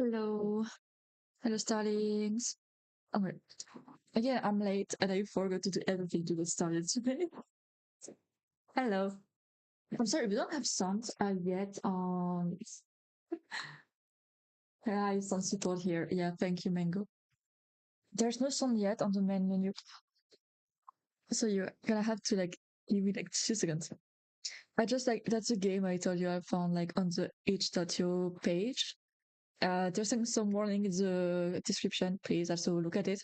Hello. Hello, starlings. Oh, wait. Again, I'm late and I forgot to do everything to get started today. Hello. I'm sorry, we don't have songs yet on. I some support here. Yeah, thank you, Mango. There's no song yet on the main menu. So you're gonna have to give me like 2 seconds. I just that's a game I told you I found like on the itch.io page. There's some warning in the description. Please also look at it.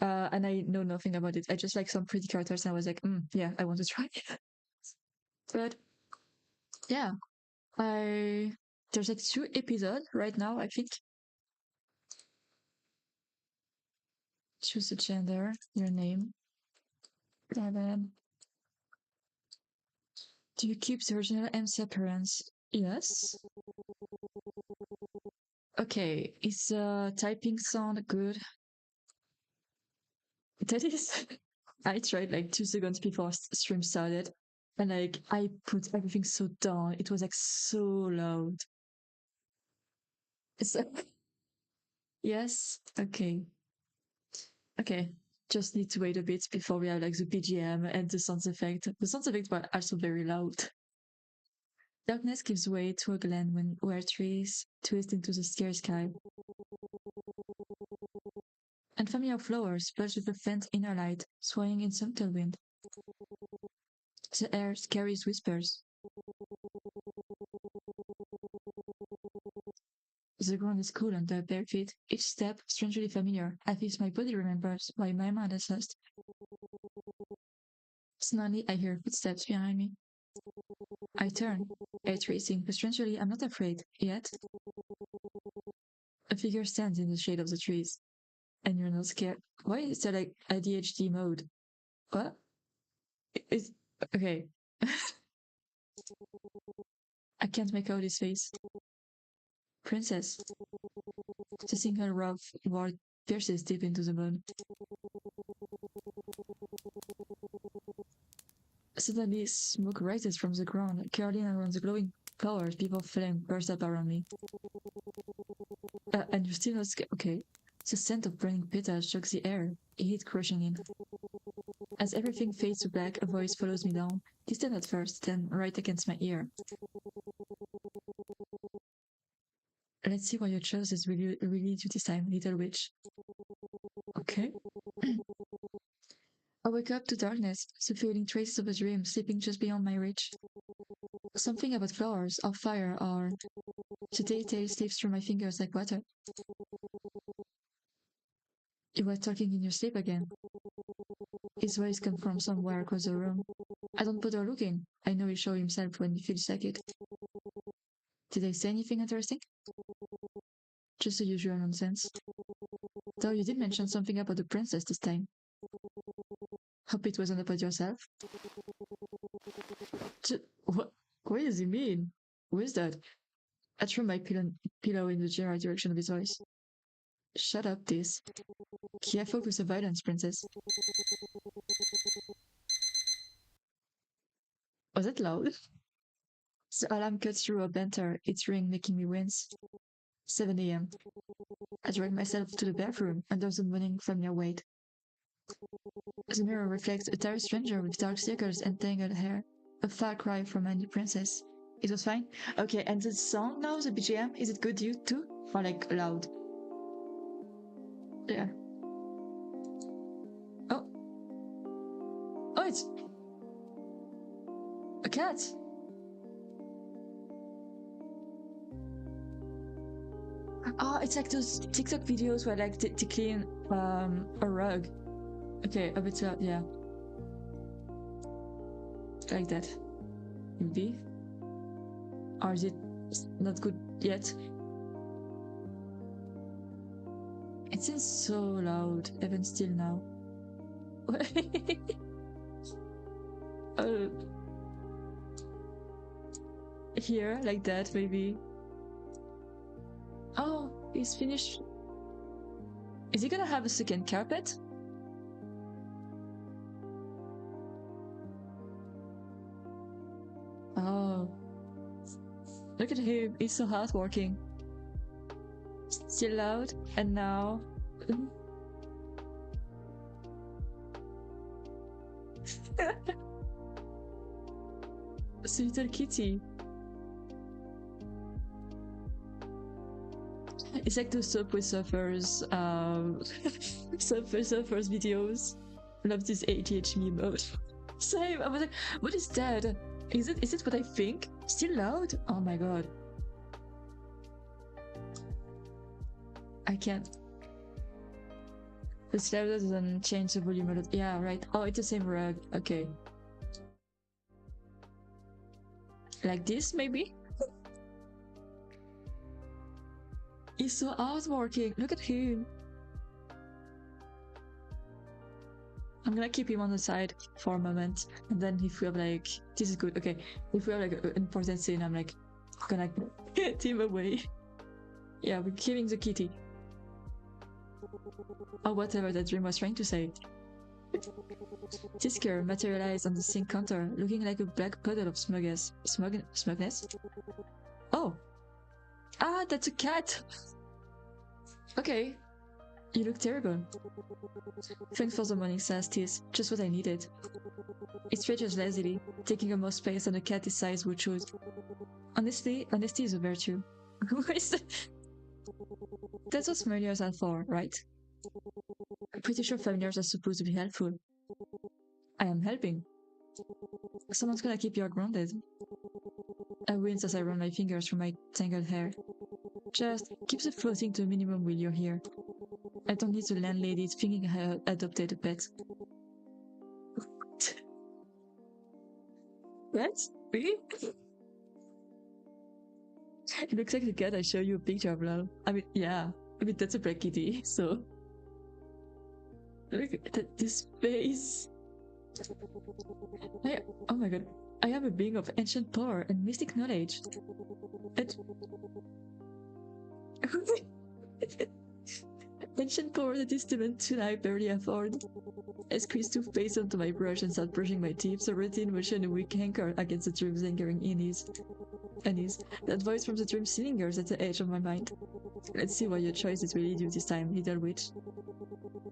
And I know nothing about it. I just like some pretty characters, and I was like, yeah, I want to try it. But yeah, I there's like 2 episodes right now. I think. Choose a gender, your name, and then do you keep the original MC appearance? Yes. Okay, is typing sound good? That is. I tried like 2 seconds before stream started, and like I put everything so down. It was like so loud. It's yes. Okay. Okay. Just need to wait a bit before we have like the BGM and the sound effect. The sound effects were also very loud. Darkness gives way to a glen where trees twist into the scary sky. And familiar flowers splash with a faint inner light, swaying in subtle wind. The air carries whispers. The ground is cool under bare feet, each step strangely familiar, as if my body remembers why my mind has lost. Suddenly, I hear footsteps behind me. I turn, heart racing, but strangely, I'm not afraid, yet. A figure stands in the shade of the trees, and you're not scared. Why is there like ADHD mode? What? Is okay. I can't make out his face. Princess. The single rough word pierces deep into the bone. Suddenly, smoke rises from the ground, curling around the glowing flowers before flame bursts up around me. And you're still not scared? Okay. The scent of burning petals shocks the air, heat crushing in. As everything fades to black, a voice follows me down, distant at first, then right against my ear. Let's see what your choices will lead you this time, little witch. Okay. I wake up to darkness, the feeling traces of a dream slipping just beyond my reach. Something about flowers, or fire, or the detail slips through my fingers like water. You were talking in your sleep again. His voice comes from somewhere across the room. I don't bother looking. I know he'll show himself when he feels like it. Did I say anything interesting? Just the usual nonsense. Though you did mention something about the princess this time. Hope it wasn't about yourself. What? What does he mean? Who is that? I threw my pillow in the general direction of his voice. Shut up, this. Careful with the violence, princess. Was it loud? The alarm cuts through a banter, its ring making me wince. 7 a.m. I drag myself to the bathroom under the moaning familiar weight. The mirror reflects a tired stranger with dark circles and tangled hair, a far cry from my new princess. It was fine. Okay, and the song now, the BGM, is it good you too? Or like loud? Yeah. Oh. Oh, it's a cat. Oh, it's like those TikTok videos where like they clean a rug. Okay, a bit loud, yeah. Like that. Maybe. Or is it not good yet? It seems so loud, even still now. uh, here, like that, maybe. Oh, he's finished. Is he gonna have a second carpet? Oh, look at him. He's so hardworking. Still loud, and now. It's a little kitty. It's like the Subway Surfers, Subway Surfers videos. Love this ADH mode. Same. I was like, what is that? Is it what I think? Still loud? Oh my god. I can't. The louder doesn't change the volume a lot. Yeah, right. Oh, it's the same rug. Okay. Like this, maybe? He's so hardworking. Look at him. I'm gonna keep him on the side for a moment, and then if we have like, this is good. Okay, if we have like an important scene, I'm like gonna get him away. Yeah, we're killing the kitty. Or whatever that dream was trying to say. Tisker materialized on the sink counter, looking like a black puddle of smugness. Smugness? Oh! Ah, that's a cat! Okay. You look terrible. Thanks for the morning, says Tis. Just what I needed. It stretches lazily, taking up more space than a cat his size would choose. Honestly, honesty is a virtue. That's what familiars are for, right? I'm pretty sure familiars are supposed to be helpful. I am helping. Someone's gonna keep you grounded. I wince as I run my fingers through my tangled hair. Just keep it floating to a minimum while you're here. I don't need the landlady thinking I adopted a pet. What? Really? It looks like the cat I showed you a picture of, lol. I mean, yeah. I mean, that's a black kitty, so... Look at this face. Oh my god. I am a being of ancient power and mystic knowledge. Ancient power that is dimension I barely afford. I squeeze toothpaste onto my brush and start brushing my teeth, a routine motion a weak anchor against the dream's lingering unease. That voice from the dream still lingers at the edge of my mind. Let's see what your choices will lead you this time, little witch.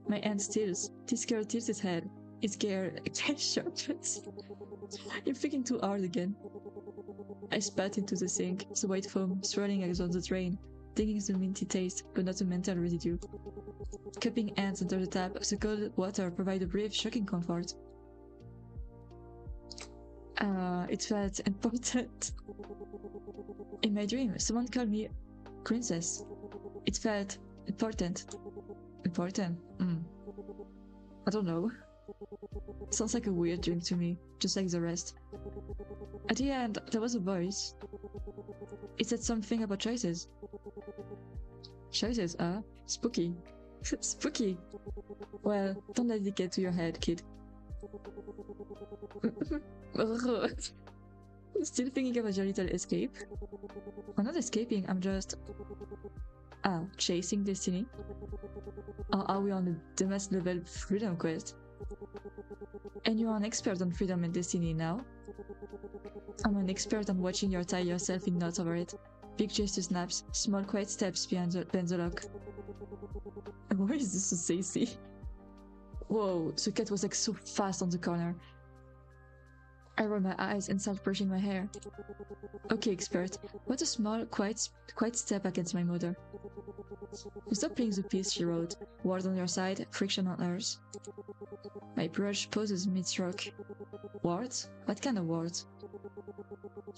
My hand stills. Tisker tilts his head. It's scared. Sharpens. You're thinking too hard again. I spat into the sink, the white foam swirling as on the drain, taking the minty taste, but not the mental residue. Cupping hands under the tap, the cold water provided a brief, shocking comfort. It felt important. In my dream, someone called me princess. It felt important. Important? I don't know. Sounds like a weird dream to me, just like the rest. At the end, there was a voice. It said something about choices. Choices, spooky. Spooky. Well, don't let it get to your head, kid. Still thinking about your little escape? I'm not escaping, I'm just... chasing destiny? Or are we on a dumbass level freedom quest? And you are an expert on freedom and destiny now? I'm an expert on watching you tie yourself in knots over it. Big gesture snaps, small quiet steps behind the lock. Why is this so sassy? Whoa, the cat was like so fast on the corner. I roll my eyes and start brushing my hair. Okay, expert, what a small, quiet step against my mother. You stop playing the piece, she wrote. Ward on your side, friction on hers. My brush pauses mid-stroke. Wards? What kind of wards?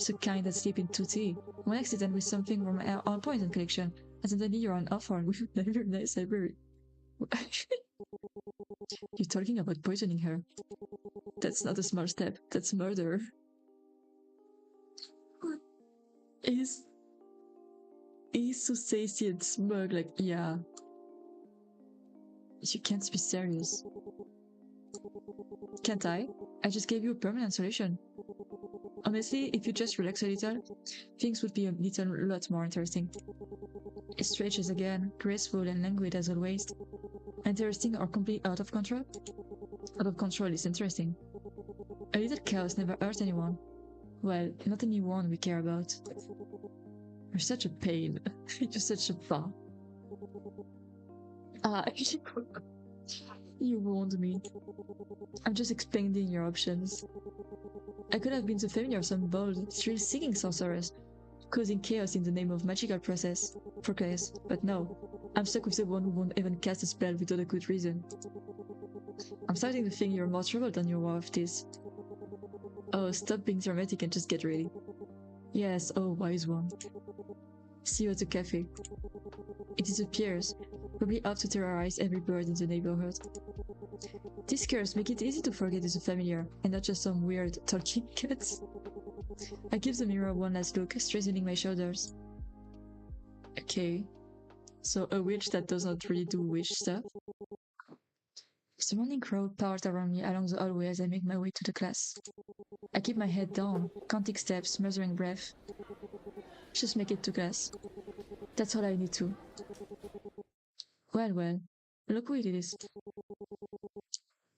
The kind that slip into tea. One accident with something from our own point and collection, and suddenly you're an orphan with a very nice library. You're talking about poisoning her. That's not a small step, that's murder. He's so sassy and smug, like, yeah. You can't be serious. Can't I? I just gave you a permanent solution. Honestly, if you just relax a little, things would be a lot more interesting. It stretches again, graceful and languid as always. Interesting or completely out of control? Out of control is interesting. A little chaos never hurt anyone. Well, not anyone we care about. You're such a pain. You're such a bar. Ah, you warned me. I'm just expanding your options. I could have been the familiar of some bold, thrill-seeking sorceress, causing chaos in the name of magical progress, but no. I'm stuck with the one who won't even cast a spell without a good reason. I'm starting to think you're more trouble than you are of this. Oh, stop being dramatic and just get ready. Yes, oh, wise one. See you at the cafe. It disappears, probably up to terrorize every bird in the neighborhood. These curves make it easy to forget it's a familiar, and not just some weird talking cats. I give the mirror one last look, straightening my shoulders. Okay, so a witch that does not really do witch stuff. The surrounding crowd poured around me along the hallway as I make my way to the class. I keep my head down, counting steps, measuring breath. Just make it to class. That's all I need to. Well, look who it is.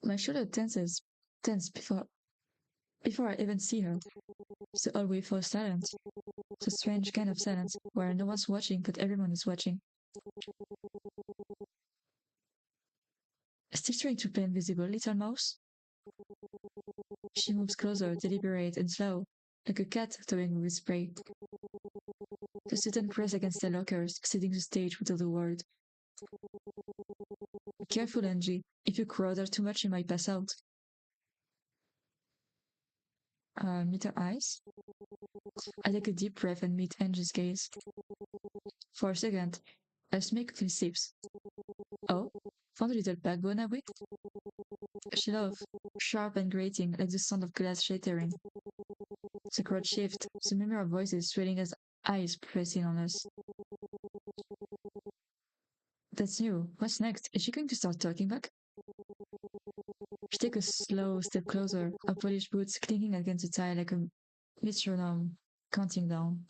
My shoulder tense before I even see her. The hallway falls silent. The strange kind of silence where no one's watching but everyone is watching. Still trying to play invisible, little mouse? She moves closer, deliberate and slow, like a cat toying with prey. The students press against their lockers, setting the stage without a word. Careful, Angie. If you crowd her too much, you might pass out. Meet her eyes? I take a deep breath and meet Angie's gaze. For a second, I make a few sips. Oh, found a little backbone, have we? She laughs, sharp and grating, like the sound of glass shattering. The crowd shifts, the murmur of voices swelling as eyes press in on us. That's new. What's next? Is she going to start talking back? She takes a slow step closer, her polished boots clinking against the tile like a metronome, counting down.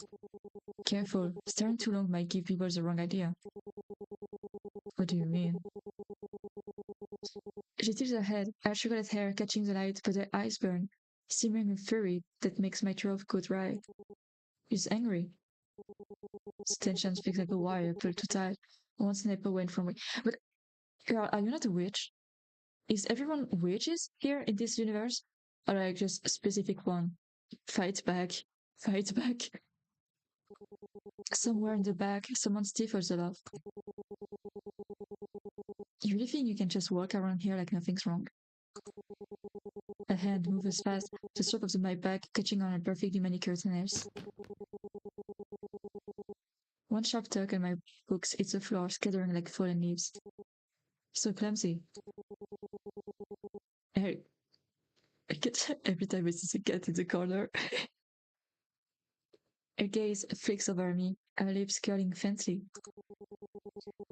Careful, staring too long might give people the wrong idea. What do you mean? She tilts her head, her chocolate hair catching the light, but her eyes burn, simmering a fury that makes my throat go dry. She's angry. The tension speaks like a wire pulled too tight. One sniper went from me. But, girl, are you not a witch? Is everyone witches here in this universe? Or like just a specific one? Fight back. Fight back. Somewhere in the back, someone stifles a laugh. You really think you can just walk around here like nothing's wrong? A hand moves fast, the stroke of my back catching on her perfectly manicured nails. One sharp tug and my books hit the floor, scattering like fallen leaves. So clumsy. I get every time I see a cat in the corner. Her gaze flicks over me, her lips curling faintly.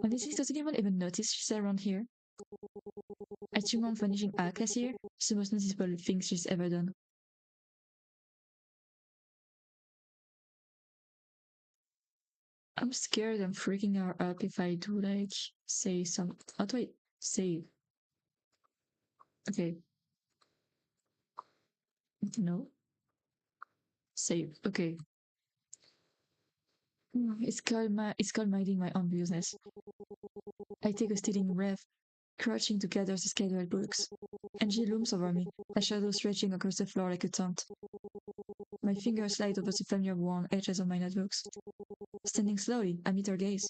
Honestly, does anyone even notice she's around here? I assume on finishing our class here, it's the most noticeable thing she's ever done. I'm scared I'm freaking her up if I do like say some. How do I say? Okay. No. Save. Okay. It's called minding my own business. I take a stealing breath, crouching to gather the scattered books. Angie looms over me, a shadow stretching across the floor like a taunt. My fingers slide over the familiar worn edges of my notebooks. Standing slowly, I meet her gaze.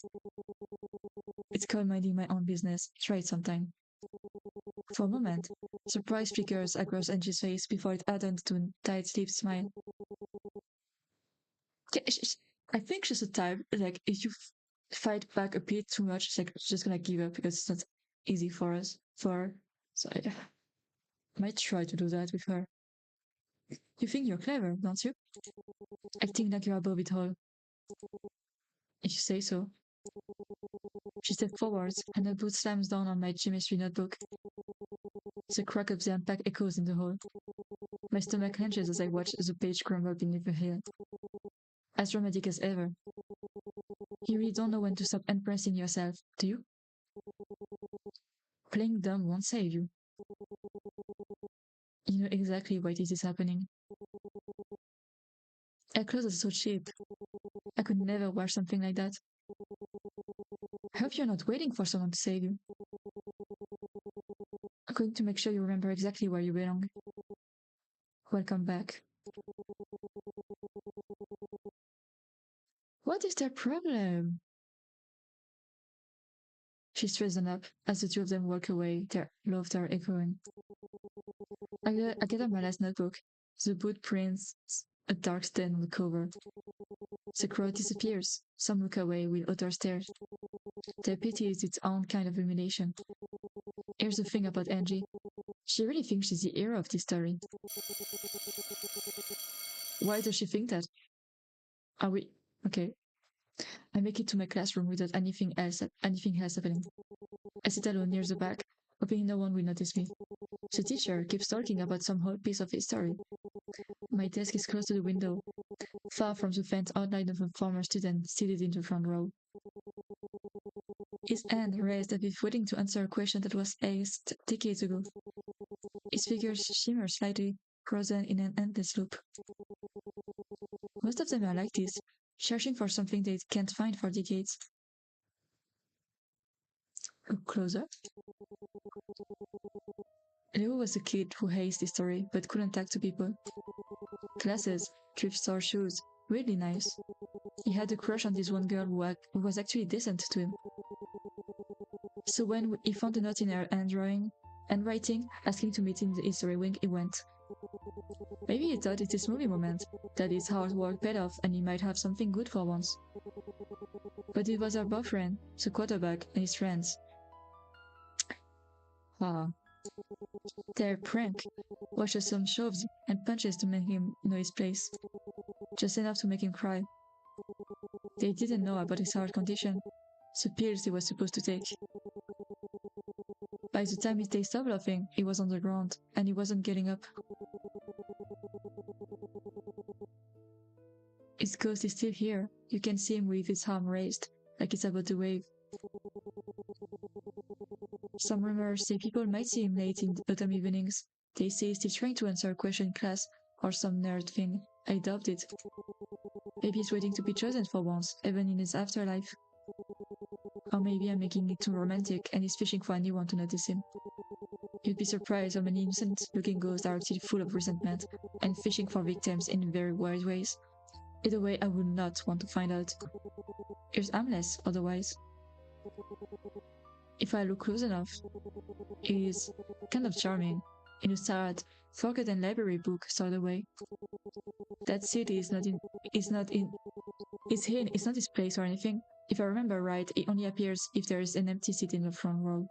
It's called minding my own business. Try it sometime. For a moment, surprise flickers across Angie's face before it added to a tight-lipped smile. I think she's a type, like, if you fight back a bit too much, it's like, she's just gonna give up because it's not easy for us, for her. So I might try to do that with her. You think you're clever, don't you? Acting like you're above it all. If you say so. She steps forwards, and her boot slams down on my chemistry notebook. The crack of the unpack echoes in the hall. My stomach clenches as I watch the page crumble beneath her heel. As dramatic as ever. You really don't know when to stop impressing yourself, do you? Playing dumb won't save you. You know exactly why this is happening. Her clothes are so cheap. I could never wear something like that. I hope you're not waiting for someone to save you. I'm going to make sure you remember exactly where you belong. Welcome back. What is their problem? She straightened up as the two of them walked away, their laughter echoing. I get out my last notebook. The boot prints a dark stain on the cover. The crowd disappears. Some look away with others stare. Their pity is its own kind of humiliation. Here's the thing about Angie. She really thinks she's the hero of this story. Why does she think that? Are we... Okay. I make it to my classroom without anything else happening. I sit alone near the back, hoping no one will notice me. The teacher keeps talking about some whole piece of history. My desk is close to the window, far from the faint outline of a former student seated in the front row. His hand raised as if waiting to answer a question that was asked decades ago. His figures shimmer slightly, frozen in an endless loop. Most of them are like this, searching for something they can't find for decades. Look closer. Leo was a kid who hated history but couldn't talk to people. Glasses, thrift store shoes, really nice. He had a crush on this one girl who was actually decent to him. So when he found a note in her handwriting asking to meet in the history wing, he went. Maybe he thought it's his movie moment, that his hard work paid off and he might have something good for once. But it was her boyfriend, the quarterback, and his friends. Their prank was just some shoves and punches to make him know his place. Just enough to make him cry. They didn't know about his heart condition, the pills he was supposed to take. By the time they stopped laughing, he was on the ground, and he wasn't getting up. His ghost is still here. You can see him with his arm raised, like it's about to wave. Some rumors say people might see him late in autumn evenings. They say he's still trying to answer a question in class, or some nerd thing. I doubt it. Maybe he's waiting to be chosen for once, even in his afterlife. Or maybe I'm making it too romantic and he's fishing for anyone to notice him. You'd be surprised how many innocent-looking ghosts are still full of resentment and fishing for victims in very weird ways. Either way, I would not want to find out. Here's harmless, otherwise. If I look close enough, he is kind of charming, in a sad, forgotten library book stored away. That seat is not his place or anything. If I remember right, it only appears if there is an empty seat in the front row.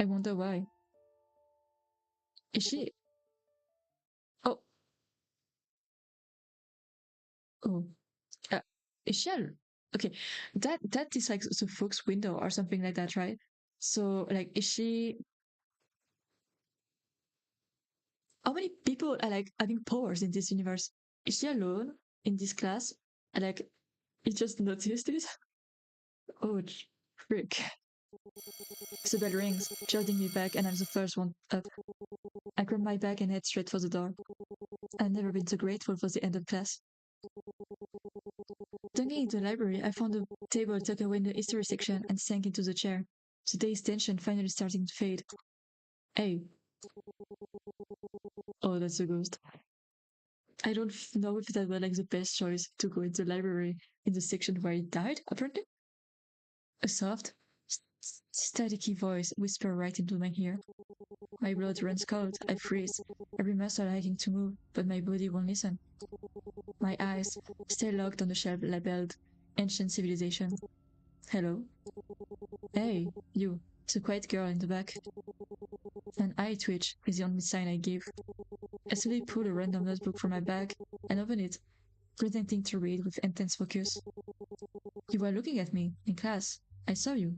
I wonder why. Is she... Oh. Oh. Is she... Okay, that is like the Fox window or something like that, right? So, like, is she... How many people are, like, having powers in this universe? Is she alone in this class? And, like, you just noticed it? Oh, frick. The bell rings, shouting me back, and I'm the first one up. I grab my bag and head straight for the door. I've never been so grateful for the end of class. Dunking into the library, I found a table tucked away in the history section and sank into the chair. The day's tension finally starting to fade. Hey. Oh, that's a ghost. I don't know if that was like the best choice to go into the library in the section where he died, apparently. A soft, staticky voice whispered right into my ear. My blood runs cold, I freeze, every muscle aching to move, but my body won't listen. My eyes stay locked on the shelf labeled Ancient Civilization. Hello? Hey, you, the quiet girl in the back. An eye twitch is the only sign I give. I slowly pull a random notebook from my bag and open it, pretending to read with intense focus. You were looking at me, in class. I saw you.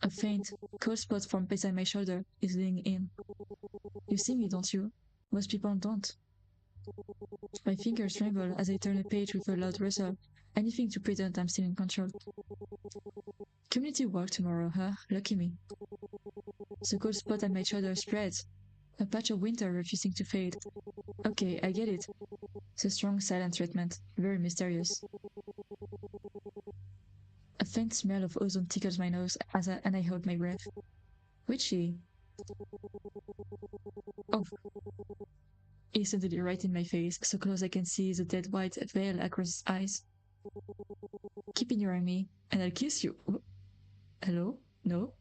A faint, cold spot from beside my shoulder is leaning in. You see me, don't you? Most people don't. My fingers tremble as I turn a page with a loud rustle, anything to pretend I'm still in control. Community work tomorrow, huh? Lucky me. The cold spot at my shoulder spreads, a patch of winter refusing to fade. Okay, I get it. The strong silent treatment, very mysterious. A faint smell of ozone tickles my nose and I hold my breath. Witchy. Oh, instantly right in my face, so close I can see the dead white veil across his eyes. Keep ignoring me, and I'll kiss you. Hello? No?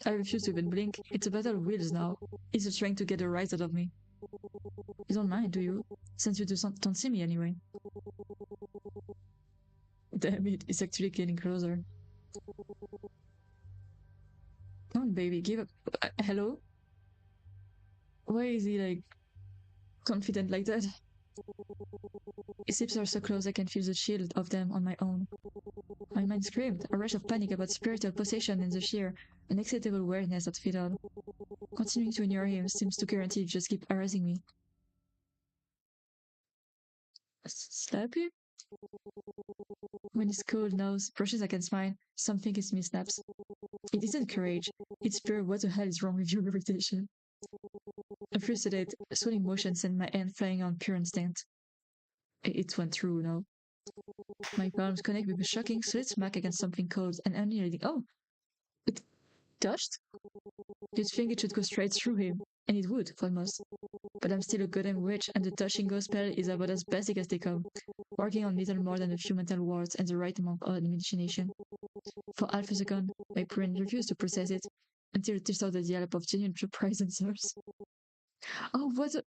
I refuse to even blink. It's a battle of wills now. He's just trying to get a rise out of me. You don't mind, do you? Since you don't see me anyway. Damn it, it's actually getting closer. Come on, baby, give up. Hello? Why is he, like, confident like that? His lips are so close I can feel the chill of them on my own. My mind screamed, a rush of panic about spiritual possession and the sheer, unacceptable awareness of it all. Continuing to ignore him seems to guarantee he'll just keep harassing me. Slap you? When his cold nose brushes against mine, something in me snaps. It isn't courage, it's pure what the hell is wrong with your irritation. A frustrated, swelling motion sent my hand flying on pure instinct. It went through, no. My palms connect with a shocking solid smack against something cold and undulating. Oh! It touched? You'd think it should go straight through him, and it would, almost. But I'm still a goddamn witch, and the touching ghost spell is about as basic as they come, working on little more than a few mental words and the right amount of imagination. For half a second, my brain refused to process it, until it saw the yelp of genuine surprise and source. Oh, what a...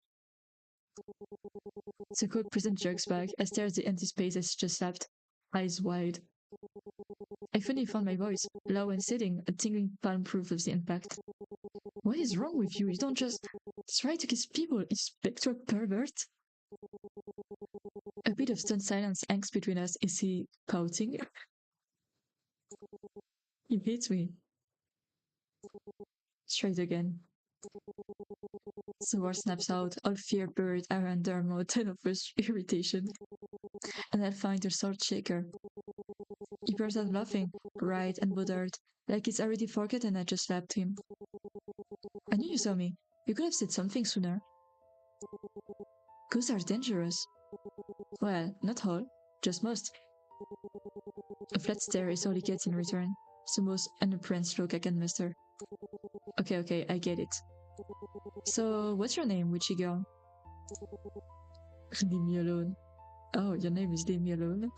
The cold prison jerks back. I stare at the empty space I just slapped, eyes wide. I finally found my voice, low and sitting, a tingling palm proof of the impact. What is wrong with you? You don't just try to kiss people, you spectral pervert. A bit of stunned silence hangs between us. Is he pouting? He hates me. Straight again. The word snaps out, all fear buried under a mountain of irritation. And I find her sword shaker. He bursts out laughing, bright and bothered, like he's already forgotten I just slapped him. I knew you saw me. You could have said something sooner. Ghosts are dangerous. Well, not all, just most. A flat stare is all he gets in return. It's the most unimpressed look I can muster. Okay, I get it. So, what's your name, witchy girl? Leave me alone. Oh, your name is Leave me alone?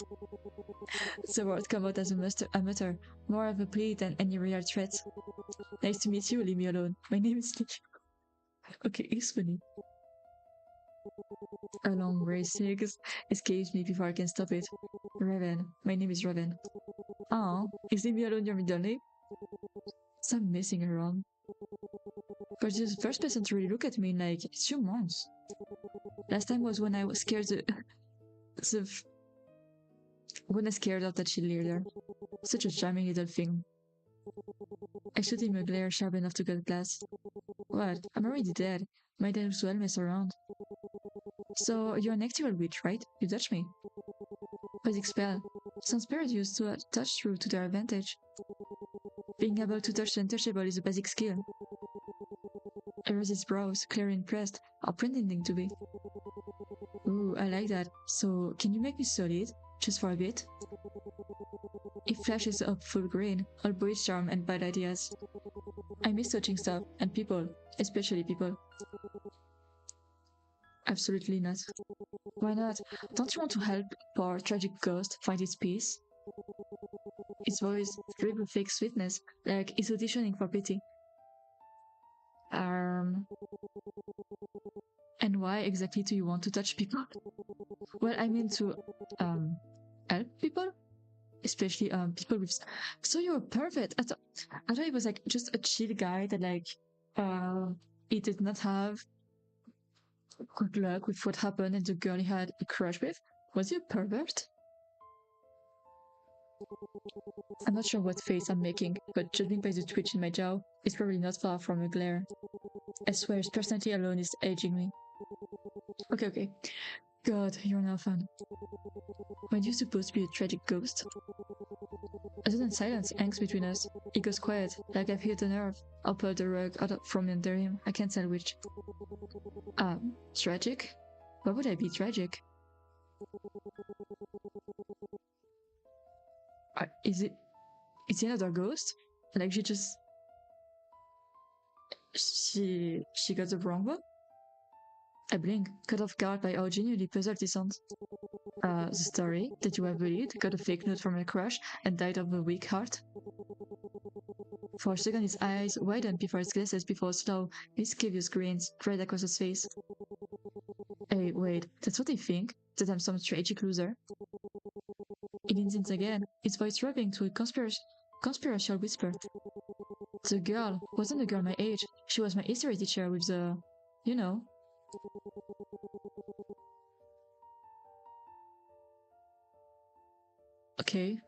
The word come out as a mutter, more of a plea than any real threat. Nice to meet you, leave me alone. My name is Lee. Okay, it's funny. A long race escapes me before I can stop it. Raven. My name is Raven. Oh, is Leave me alone your middle name? Stop messing around. But you're the first person to really look at me in like 2 months. Last time was when I was scared when I scared of that cheerleader. Such a charming little thing. I shoot him a glare sharp enough to cut glass. What? I'm already dead. Might as well mess around. So, you're an actual witch, right? You touched me. Basic spell. Some spirits use to touch through to their advantage. Being able to touch the untouchable is a basic skill. I raise his brows, clearly impressed, or pretending to be. Ooh, I like that. So, can you make me solid? Just for a bit? It flashes up full green, all boyish charm and bad ideas. I miss touching stuff, and people, especially people. Absolutely not. Why not? Don't you want to help poor tragic ghost find its peace? His voice dribbled with fake sweetness, like he's auditioning for pity. And why exactly do you want to touch people? Well, I mean to, help people? Especially, people with... So you're perfect! I thought he was, like, just a chill guy that, like, he did not have good luck with what happened and the girl he had a crush with. Was he a pervert? I'm not sure what face I'm making, but judging by the twitch in my jaw, it's probably not far from a glare. I swear his personality alone is aging me. Okay. God, you're now fun. When you're supposed to be a tragic ghost? A sudden silence hangs between us. It goes quiet, like I've hit a nerve. I'll pull the rug out from under him. I can't tell which. Tragic? Why would I be tragic? Is it It's another ghost? Like she got the wrong one? I blink, caught off guard by how genuinely puzzled he sounds. The story that you were bullied, got a fake note from a crush, and died of a weak heart? For a second, his eyes widened before his glasses before slow, mischievous grins spread across his face. Hey, wait, that's what they think? That I'm some tragic loser? He leans in again, his voice dropping to a conspiracial whisper. The girl wasn't a girl my age. She was my history teacher with the, you know. Okay.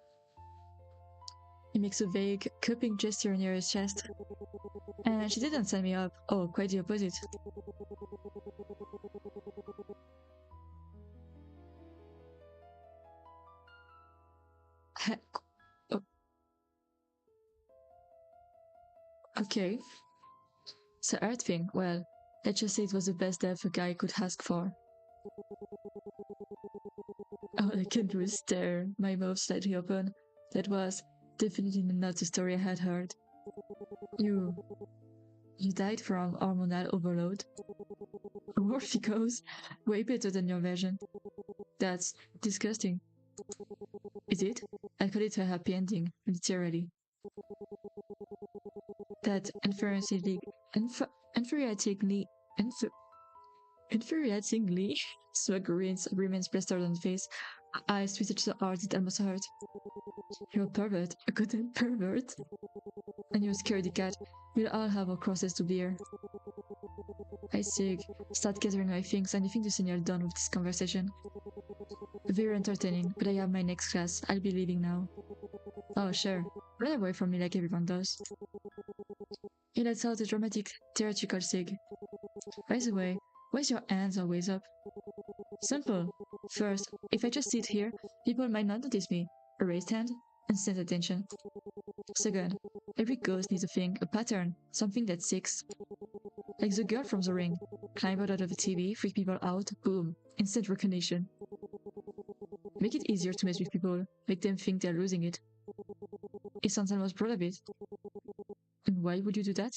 He makes a vague, cupping gesture near his chest. And she didn't sign me up. Oh, quite the opposite. Oh, okay. The art thing, well, let's just say it was the best death a guy could ask for. All I can do is stare, my mouth slightly open. That was definitely not the story I had heard. You You died from hormonal overload. Worthy goes way better than your version. That's disgusting. Is it? I call it a happy ending, literally. That infuriatingly, infuriatingly, smug remains plastered on the face. Eyes twisted so hard it almost hurt. You're a pervert, a goddamn pervert. And you're a scaredy cat. We'll all have our crosses to bear. I sig, start gathering my things, and I think the senior done with this conversation. Very entertaining, but I have my next class. I'll be leaving now. Oh, sure. Run away from me like everyone does. He lets out a dramatic, theatrical sig. By the way, why's your hands always up? Simple. First, if I just sit here, people might not notice me. A raised hand, instant attention. Second, every ghost needs a thing, a pattern, something that sticks. Like the girl from The Ring. Climb out of the TV, freak people out, boom, instant recognition. Make it easier to mess with people, make them think they're losing it. It sounds almost proud of it. And why would you do that?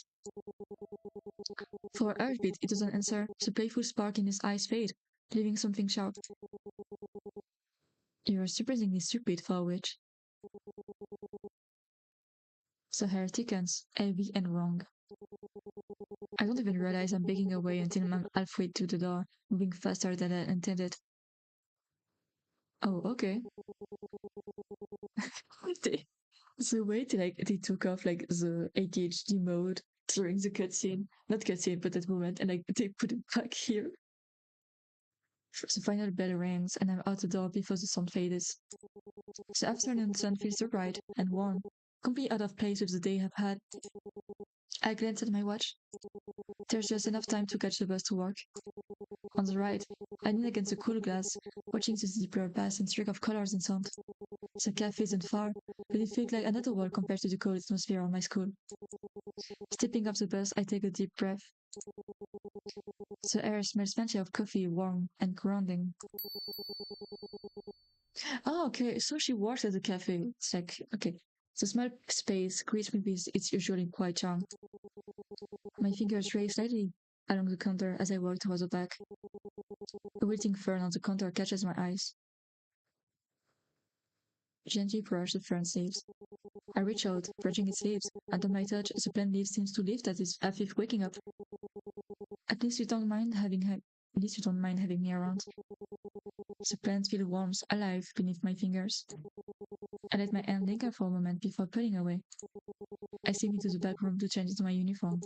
For a heartbeat, it doesn't answer, the playful spark in his eyes fade, leaving something sharp. You're surprisingly stupid for a witch. The hair thickens, heavy and wrong. I don't even realize I'm begging away until I'm halfway to the door, moving faster than I intended. Oh, okay. they, the way they took off like the ADHD mode during the cutscene, not cutscene, but that moment, and like they put it back here. The final bell rings, and I'm out the door before the sun fades. The afternoon sun feels so bright and warm, completely out of place with the day I've had. I glance at my watch. There's just enough time to catch the bus to work. On the right, I lean against the cool glass, watching the zebra pass and streak of colors and sound. The cafe isn't far, but it feels like another world compared to the cold atmosphere of my school. Stepping off the bus, I take a deep breath. The air smells plenty of coffee, warm and grounding. Oh, okay, so she works at the cafe. It's like, okay. The small space greets me with its usually quiet charm. My fingers trace slightly along the counter as I walk towards the back. A wilting fern on the counter catches my eyes. Gently brush the fern's leaves. I reach out, brushing its leaves, and on my touch, the plant leaf seems to lift as if waking up. At least you don't mind having me around. The plant feels warm, alive beneath my fingers. I let my hand linger for a moment before pulling away. I slip into the back room to change into my uniform.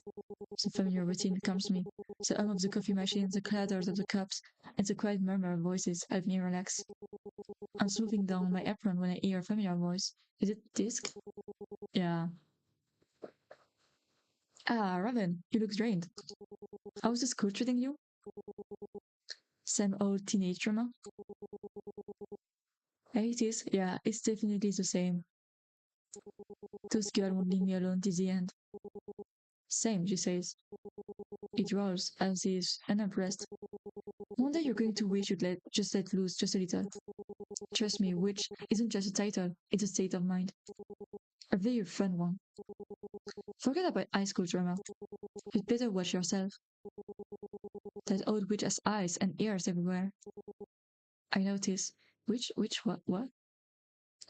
The familiar routine calms me. The hum of the coffee machine, the clatter of the cups, and the quiet murmur of voices help me relax. I'm smoothing down my apron when I hear a familiar voice. Is it Disc? Yeah. Ah, Raven, you look drained. How's the school treating you? Same old teenage drama? It is, yeah, it's definitely the same. Those girls won't leave me alone till the end. Same, she says. It rolls as if unimpressed. One day you're going to wish you'd just let loose just a little. Trust me, witch isn't just a title, it's a state of mind. A very fun one. Forget about high school drama. You'd better watch yourself. That old witch has eyes and ears everywhere. I notice. What?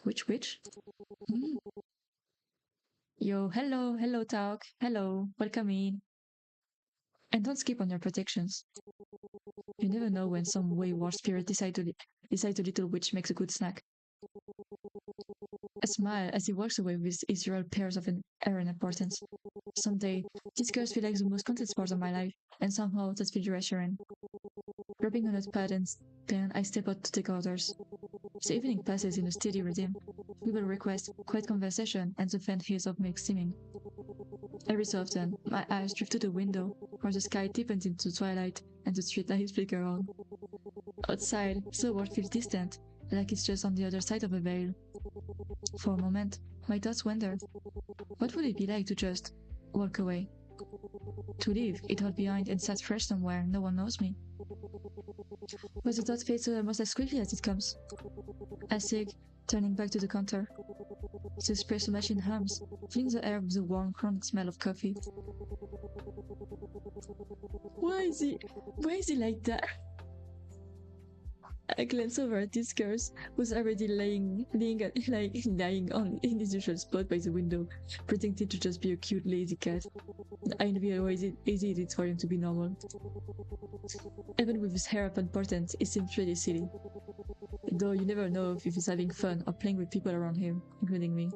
Which witch? Mm. Yo, hello, talk. Hello, welcome in. And don't skip on your protections. You never know when some wayward spirit decide a little witch makes a good snack. A smile as he walks away with his usual pairs of an air and importance. Someday, these girls feel like the most content part of my life, and somehow that feels reassuring. Grabbing a notepad and pen, I step out to take orders. The evening passes in a steady rhythm. People request quiet conversation and the faint haze of milk steaming. Every so often, my eyes drift to the window, where the sky deepens into twilight and the street lights flicker on. Outside, the world feels distant, like it's just on the other side of a veil. For a moment, my thoughts wander. What would it be like to just walk away? To leave it all behind and start fresh somewhere no one knows me? But the thought fades almost as quickly as it comes. I sig, turning back to the counter. The espresso machine hums, filling the air with the warm, chronic smell of coffee. Why is he like that? I glance over at this girl who's already lying on in his usual spot by the window, pretending to just be a cute lazy cat. I envy how easy it is for him to be normal. Even with his hair up important, it seems really silly. Though you never know if he's having fun or playing with people around him, including me.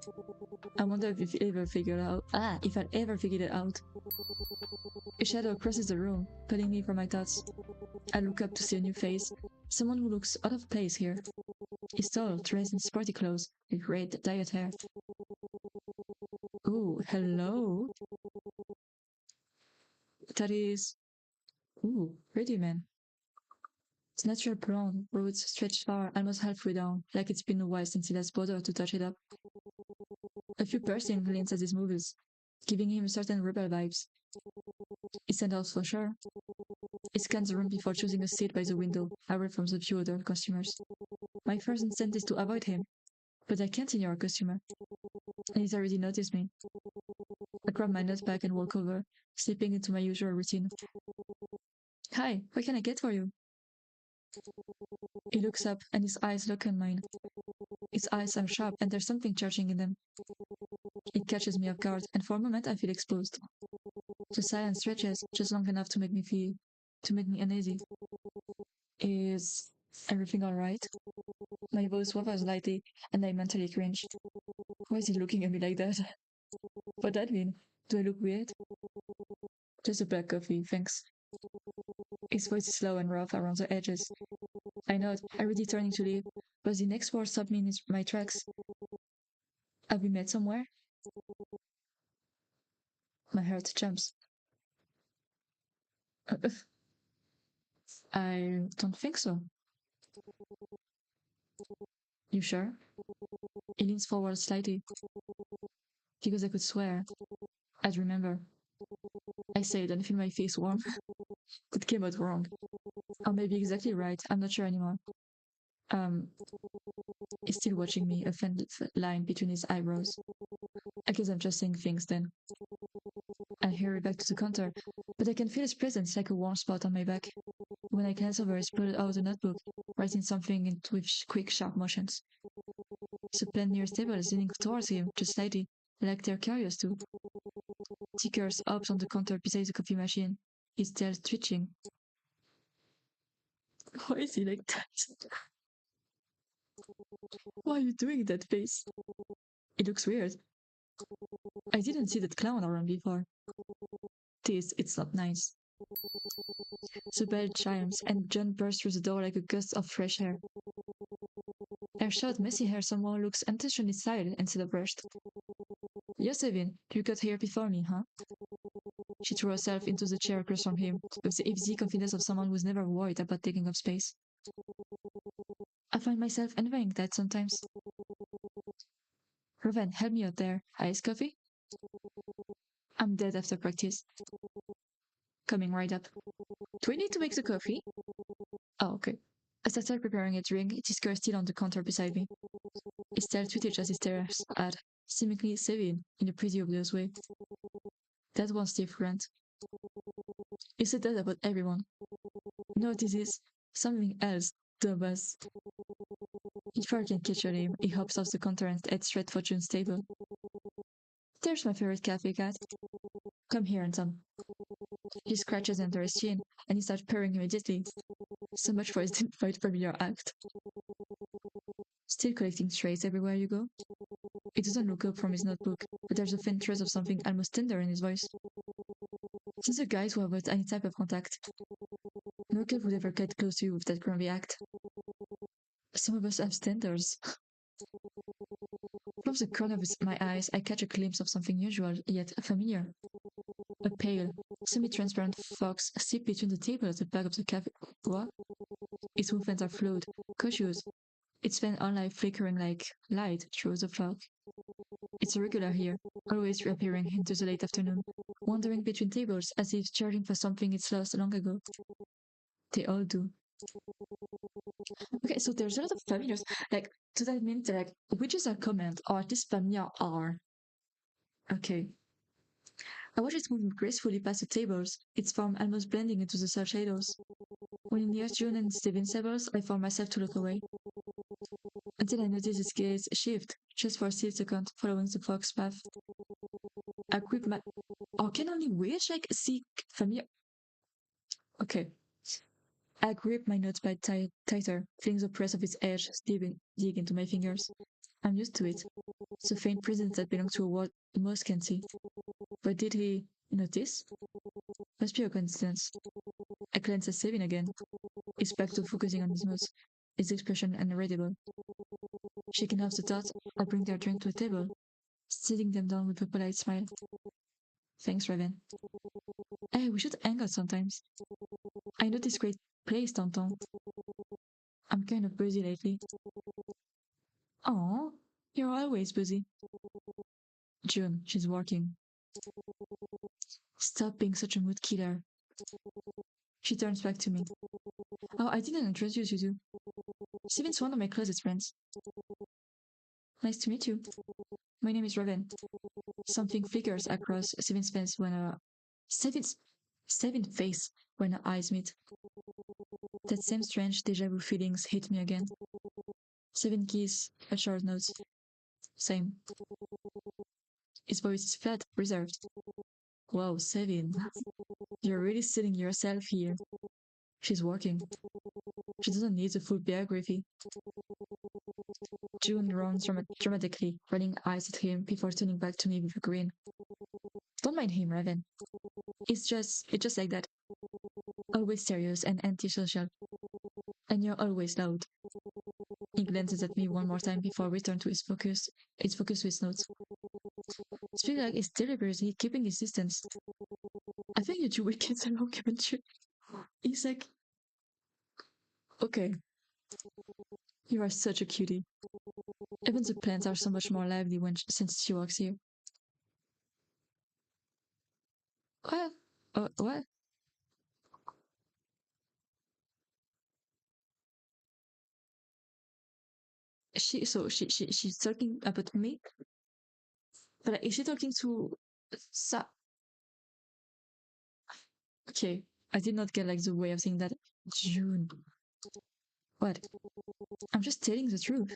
I wonder if I'll ever figure it out. A shadow crosses the room, pulling me from my thoughts. I look up to see a new face, someone who looks out of place here. He's tall, dressed in sporty clothes, with red dyed hair. Ooh, hello. That is... Ooh, pretty man. Its natural blonde roots stretch far, almost halfway down, like it's been a while since he last bothered to touch it up. A few piercing glints as he moves, giving him certain rebel vibes. He stands out for sure. He scans the room before choosing a seat by the window, away from the few other customers. My first instinct is to avoid him, but I can't ignore a customer. And he's already noticed me. I grab my notebook and walk over, slipping into my usual routine. Hi, what can I get for you? He looks up and his eyes lock on mine. His eyes are sharp and there's something charging in them. It catches me off guard and for a moment I feel exposed. The silence stretches just long enough to make me uneasy. Is everything alright? My voice wavers slightly and I mentally cringe. Why is he looking at me like that? What that mean? Do I look weird? Just a black coffee, thanks. His voice is slow and rough around the edges. I nod, already turning to leave, but the next word stopped me in my tracks. Have we met somewhere? My heart jumps. I don't think so. You sure? He leans forward slightly. Because I could swear. I'd remember. I say it and feel my face warm. It came out wrong. Or maybe exactly right. I'm not sure anymore. He's still watching me, a thin line between his eyebrows. I guess I'm just saying things then. I hurry back to the counter, but I can feel his presence like a warm spot on my back. When I glance over, he's pulled out a notebook, writing something with quick, sharp motions. The pen near his table is leaning towards him, just slightly, like they're curious too. Tickers up on the counter beside the coffee machine. His tail twitching. Why is he like that? Why are you doing that face? It looks weird. I didn't see that clown around before. It's not nice. The bell chimes and John bursts through the door like a gust of fresh air. Her short, messy hair somehow looks intentionally styled instead of brushed. Josephine, you got here before me, huh? She threw herself into the chair across from him, with the easy confidence of someone who's never worried about taking up space. I find myself envying that sometimes. Raven, help me out there. Iced coffee? I'm dead after practice. Coming right up. Do we need to make the coffee? Oh, okay. As I start preparing a drink, this girl is still on the counter beside me. His tail twitches as he stares at seemingly Sevin in a pretty obvious way. That one's different. He said that about everyone. No, this is something else, Thomas. Before I can catch your name, he hops off the counter and heads straight for June's table. There's my favorite cafe cat. Come here, Anton. He scratches under his chin, and he starts purring immediately. So much for his dignified familiar act. Still collecting strays everywhere you go? He doesn't look up from his notebook, but there's a faint trace of something almost tender in his voice. He's a guy who avoids any type of contact. No kid would ever get close to you with that grumpy act. Some of us have standards. From the corner of my eyes, I catch a glimpse of something unusual, yet familiar. A pale, semi-transparent fox sits between the table at the back of the cafe. What? Its movements are fluid, cautious. Its fan only flickering like light through the fog. It's a regular here, always reappearing into the late afternoon, wandering between tables as if searching for something it's lost long ago. They all do. Okay, so there's a lot of familiars. Like, does that mean that like witches are common, or at least familiar are? Okay. I watch it moving gracefully past the tables, its form almost blending into the soft shadows. When it nears June and Steven's tables, I force myself to look away. Until I notice his gaze shift, just for a second, following the fox path. I grip my... Or can only wish I see familiar... Okay. I grip my notepad tighter, feeling the press of its edge dig into my fingers. I'm used to it. The faint presence that belongs to a world most can see. But did he notice? Must be a coincidence. I glance at Sabine again. He's back to focusing on his nose, his expression unreadable. Shaking off the thought, I bring their drink to a table, sitting them down with a polite smile. Thanks, Raven. Hey, we should hang out sometimes. I know this great place, Tonton. I'm kind of busy lately. Oh, you're always busy. June, she's working. Stop being such a mood killer. She turns back to me. Oh, I didn't introduce you to. Steven's one of my closest friends. Nice to meet you. My name is Raven. Something flickers across Steven's face when Steven's face when our eyes meet. That same strange deja vu feelings hit me again. Steven keys a short note. Same. His voice is flat, reserved. Wow, Steven. You're really selling yourself here. She's working. She doesn't need the full biography. June rounds dramatically, rolling eyes at him before turning back to me with a grin. Don't mind him, Raven. It's just like that. Always serious and antisocial. And you're always loud. He glances at me one more time before returning to his focus to his notes. It feels like he's deliberately keeping his distance. I think you two will get along, haven't you? He's like, okay. You are such a cutie. Even the plants are so much more lively since she walks here. What? What? She's talking about me? But like, is she talking to Sa? Okay, I did not get like the way of saying that. June. What? I'm just telling the truth.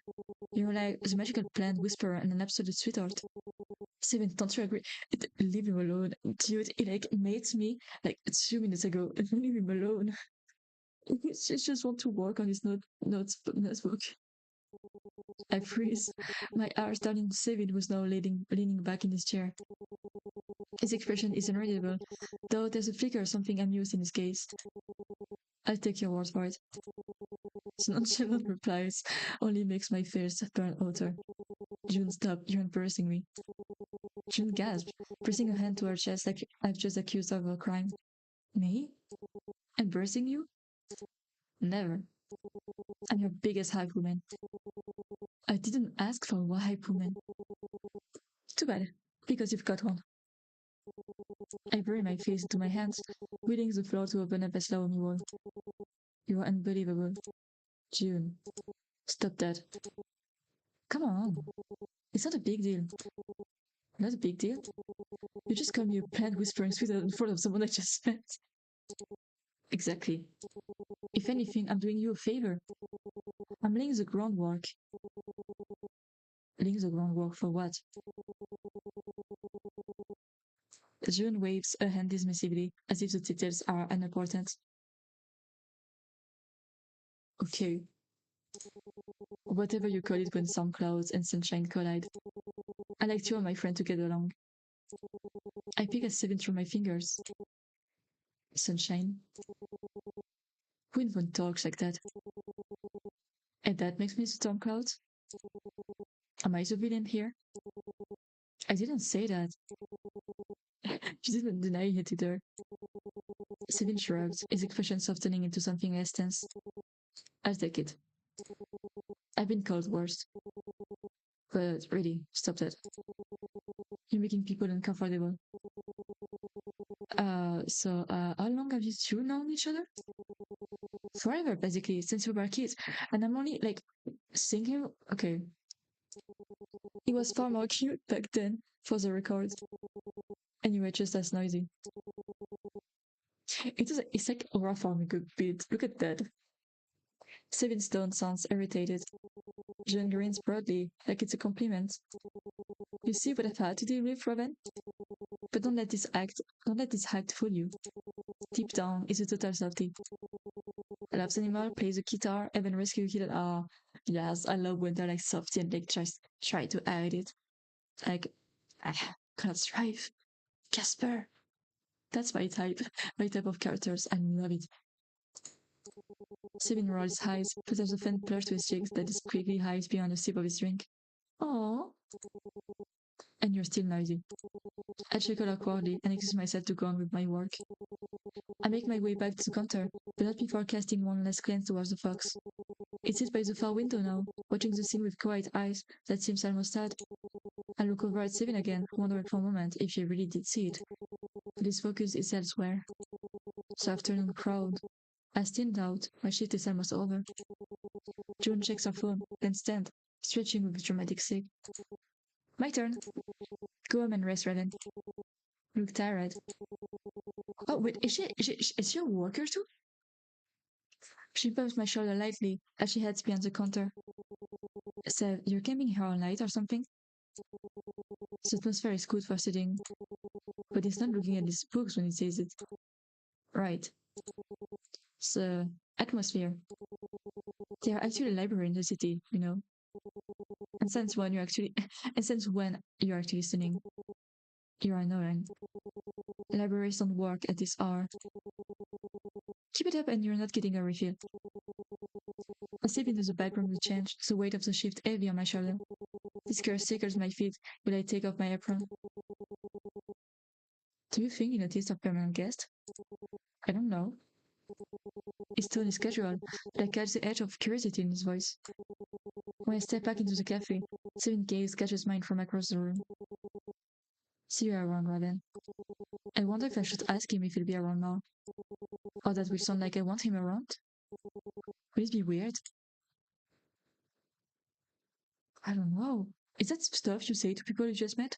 You're like the magical plant whisperer and an absolute sweetheart. Steven, don't you agree? Leave him alone. Dude, he like made me like 2 minutes ago. Leave him alone. He just want to work on his notebook. I freeze. My eyes turning to Steven, who's now leaning back in his chair. His expression is unreadable, though there's a flicker of something amused in his gaze. I'll take your word for it. His nonchalant replies only makes my face burn hotter. June, stop, you're embarrassing me. June gasped, pressing a hand to her chest like I've just accused her of a crime. Me? Embarrassing you? Never. I'm your biggest hype woman. I didn't ask for a hype woman. Too bad, because you've got one. I bury my face into my hands, willing the floor to open up a slow me wall. You are unbelievable. June, stop that. Come on. It's not a big deal. Not a big deal. You just call me a plant whispering sweeter in front of someone I just met. Exactly. If anything, I'm doing you a favor. I'm laying the groundwork. Laying the groundwork for what? June waves a hand dismissively, as if the details are unimportant. Okay. Whatever you call it when some clouds and sunshine collide. I like you and my friend to get along. I pick a seven through my fingers. Sunshine. Who even talks like that? And that makes me storm clouds? Am I the villain here? I didn't say that. She didn't deny it either. Seven shrugs, his expression softening into something less tense. I'll take it. I've been called worse. But really, stop that. You're making people uncomfortable. How long have you two known each other? Forever, basically, since we were kids. And I'm only like thinking, okay. He was far more cute back then, for the record. And you were just as noisy. It's like rough on a good bit. Look at that. Seven Stone sounds irritated. John grins broadly, like it's a compliment. You see what I've had to deal with, Raven? But don't let this act fool you. Deep down, it's a total softie. Loves animal, plays the guitar, even rescue kid. Ah, yes, I love when they're like softy and like just try to hide it. Like, cannot strive. Casper. That's my type. My type of characters. I love it. Sabin rolls his eyes, puts a faint blush to his cheeks that is quickly hides beyond a sip of his drink. Oh, and you're still noisy. I chuckle awkwardly and excuse myself to go on with my work. I make my way back to the counter, but not before casting one last glance towards the fox. It sits by the far window now, watching the scene with quiet eyes that seems almost sad. I look over at Sabin again, wondering for a moment if she really did see it. But his focus is elsewhere. So afternoon crowd. I still out. My shift is almost over. June checks her phone, then stands, stretching with a dramatic sigh. My turn. Go home and rest, Raven. Look tired. Oh, wait, is she a worker too? She bumps my shoulder lightly as she heads behind the counter. So, you're camping here all night or something? The atmosphere is good for sitting, but he's not looking at his books when he says it. Right. The atmosphere. They are actually a library in the city, you know. And since when you're actually listening, you're annoying. Libraries don't work at this hour. Keep it up and you're not getting a refill. I slip into the back room to change, the weight of the shift heavy on my shoulder. This curse tickles my feet while I take off my apron. Do you think you noticed our permanent guest? I don't know. His tone is casual, but I catch the edge of curiosity in his voice. When I step back into the cafe, Seven gaze catches mine from across the room. See you around, Raven. I wonder if I should ask him if he'll be around now. Or that will sound like I want him around. Will it be weird? I don't know. Is that stuff you say to people you just met?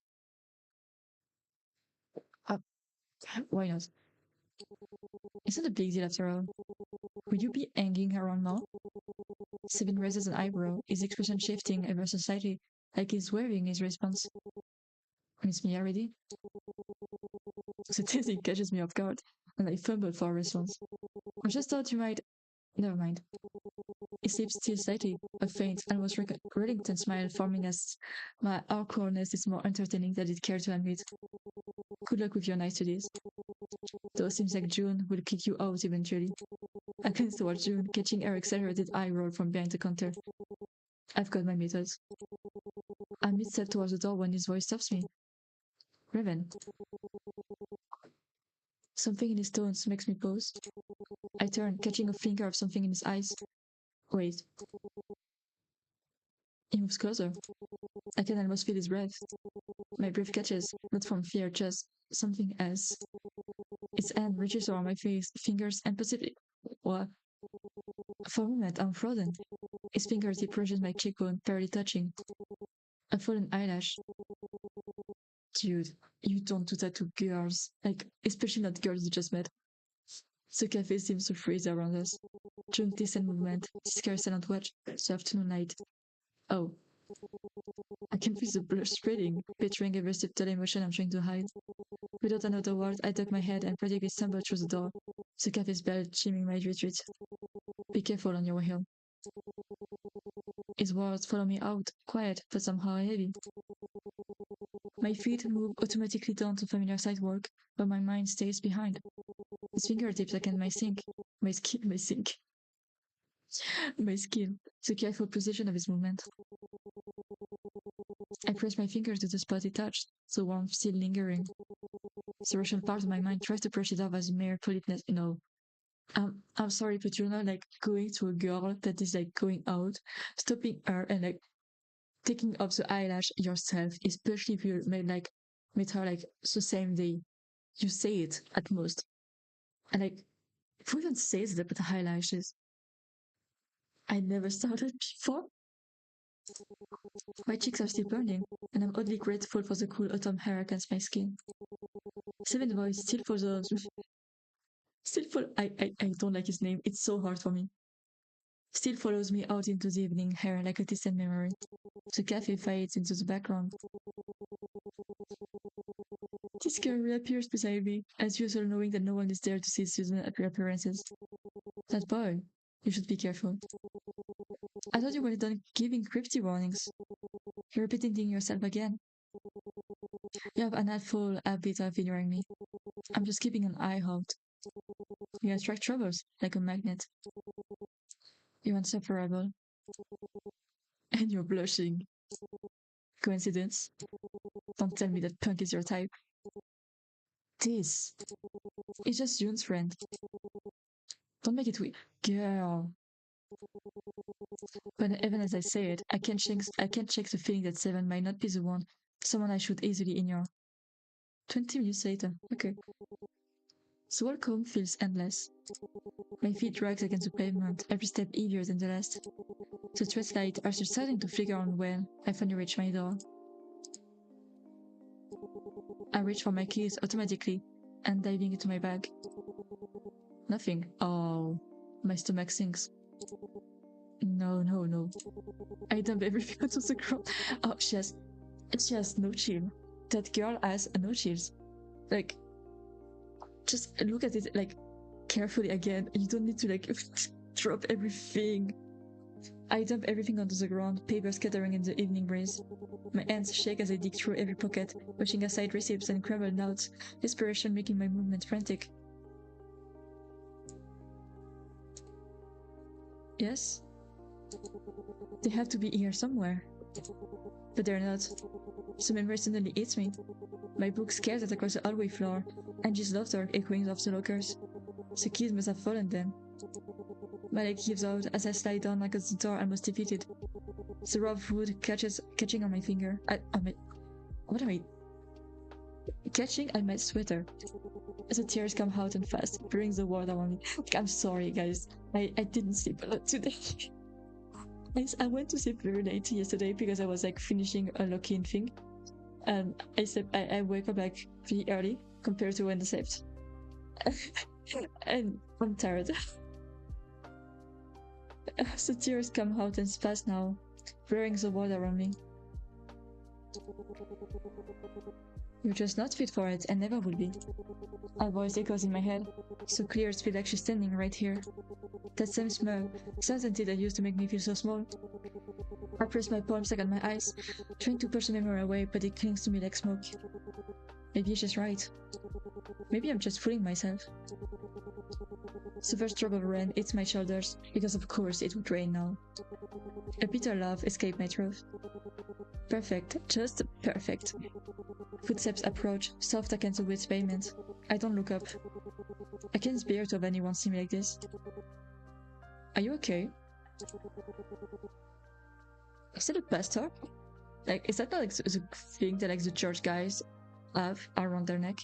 Uh, why not? It's not a big deal after all. Will you be hanging around now? Seven raises an eyebrow, his expression shifting ever so slightly, like he's waving his response. It's me already? The teasing catches me off guard, and I fumble for a response. I just thought you might. Never mind. He sleeps still slightly, a faint, almost reluctant smile forming as my awkwardness is more entertaining than it cared to admit. Good luck with your night studies. Though it seems like June will kick you out eventually. I glance towards June, catching her accelerated eye roll from behind the counter. I've got my methods. I mid-step towards the door when his voice stops me. Raven. Something in his tones makes me pause. I turn, catching a flicker of something in his eyes. Wait. He moves closer. I can almost feel his breath. My breath catches, not from fear, just something else. His hand reaches over my face, fingers, and possibly. What? For a moment, I'm frozen. His fingertip brushes my cheekbone, barely touching. A fallen eyelash. Dude, you don't do that to girls. Like, especially not girls you just met. The cafe seems to freeze around us. During distant movement, scary silent watch, so afternoon light. Oh, I can feel the blush spreading, betraying every subtle emotion I'm trying to hide. Without another word, I duck my head and practically stumble through the door. The cafe's bell chiming my retreat. Be careful on your way home. His words follow me out, quiet but somehow heavy. My feet move automatically down to familiar sidewalk, but my mind stays behind. His fingertips against my sink. My sink. My skin. The careful precision of his movement. I press my fingers to the spot it touched, the warmth still lingering. The Russian part of my mind tries to brush it off as mere politeness. No. I'm sorry, but you're not like going to a girl that is like going out, stopping her and like taking off the eyelash yourself, especially if you made her like the same day. You say it at most. And like who even says that about eyelashes? I never started before. My cheeks are still burning, and I'm oddly grateful for the cool autumn air against my skin. Seven's voice still follows I don't like his name, it's so hard for me. Still follows me out into the evening air like a distant memory. The cafe fades into the background. This girl reappears beside me, as usual knowing that no one is there to see Susan reappearances. That boy, you should be careful. I thought you were done giving creepy warnings. You're repeating yourself again. You have an full habit of ignoring me. I'm just keeping an eye out. You attract troubles like a magnet. You're insufferable. And you're blushing. Coincidence? Don't tell me that punk is your type. This is just June's friend. Don't make it weird. Girl. But even as I say it, I can't shake the feeling that Seven might not be the one, someone I should easily ignore. 20 minutes later, okay. The walk home feels endless. My feet drag against the pavement, every step heavier than the last. The street lights are starting to flicker on when I finally reach my door. I reach for my keys automatically and diving into my bag. Nothing. Oh, my stomach sinks. No. I dump everything onto the ground. Oh, she has no chill. That girl has no chills. Like, just look at it like carefully again. You don't need to like drop everything. I dump everything onto the ground, paper scattering in the evening breeze. My hands shake as I dig through every pocket, pushing aside receipts and crumbled notes, desperation making my movement frantic. Yes? They have to be here somewhere. But they're not. So memory suddenly eats me. My book scattered across the hallway floor, Angie's laughter echoing off the lockers. The keys must have fallen then. My leg gives out as I slide down against the door, almost defeated. The rough wood catching on my finger. What am I? Catching on my sweater. The tears come out and fast, blurring the water on me. I'm sorry, guys. I didn't sleep a lot today. I went to sleep very late yesterday because I was like finishing a lock-in thing. And I wake up like pretty early compared to when I slept. And I'm tired. The tears come out and fast now, blurring the world around me. You're just not fit for it and never will be. A voice echoes in my head, so clear it feels like she's standing right here. That same smell, certainty that used to make me feel so small. I press my palms against my eyes, trying to push the memory away, but it clings to me like smoke. Maybe she's right. Maybe I'm just fooling myself. The first drop of rain hits my shoulders, because of course it would rain now. A bitter laugh escaped my throat. Perfect, just perfect. Footsteps approach, soft against the wet pavement. I don't look up. I can't bear to have anyone see me like this. Are you okay? Is it a pastor? Like, is that not like the thing that like the church guys have around their neck?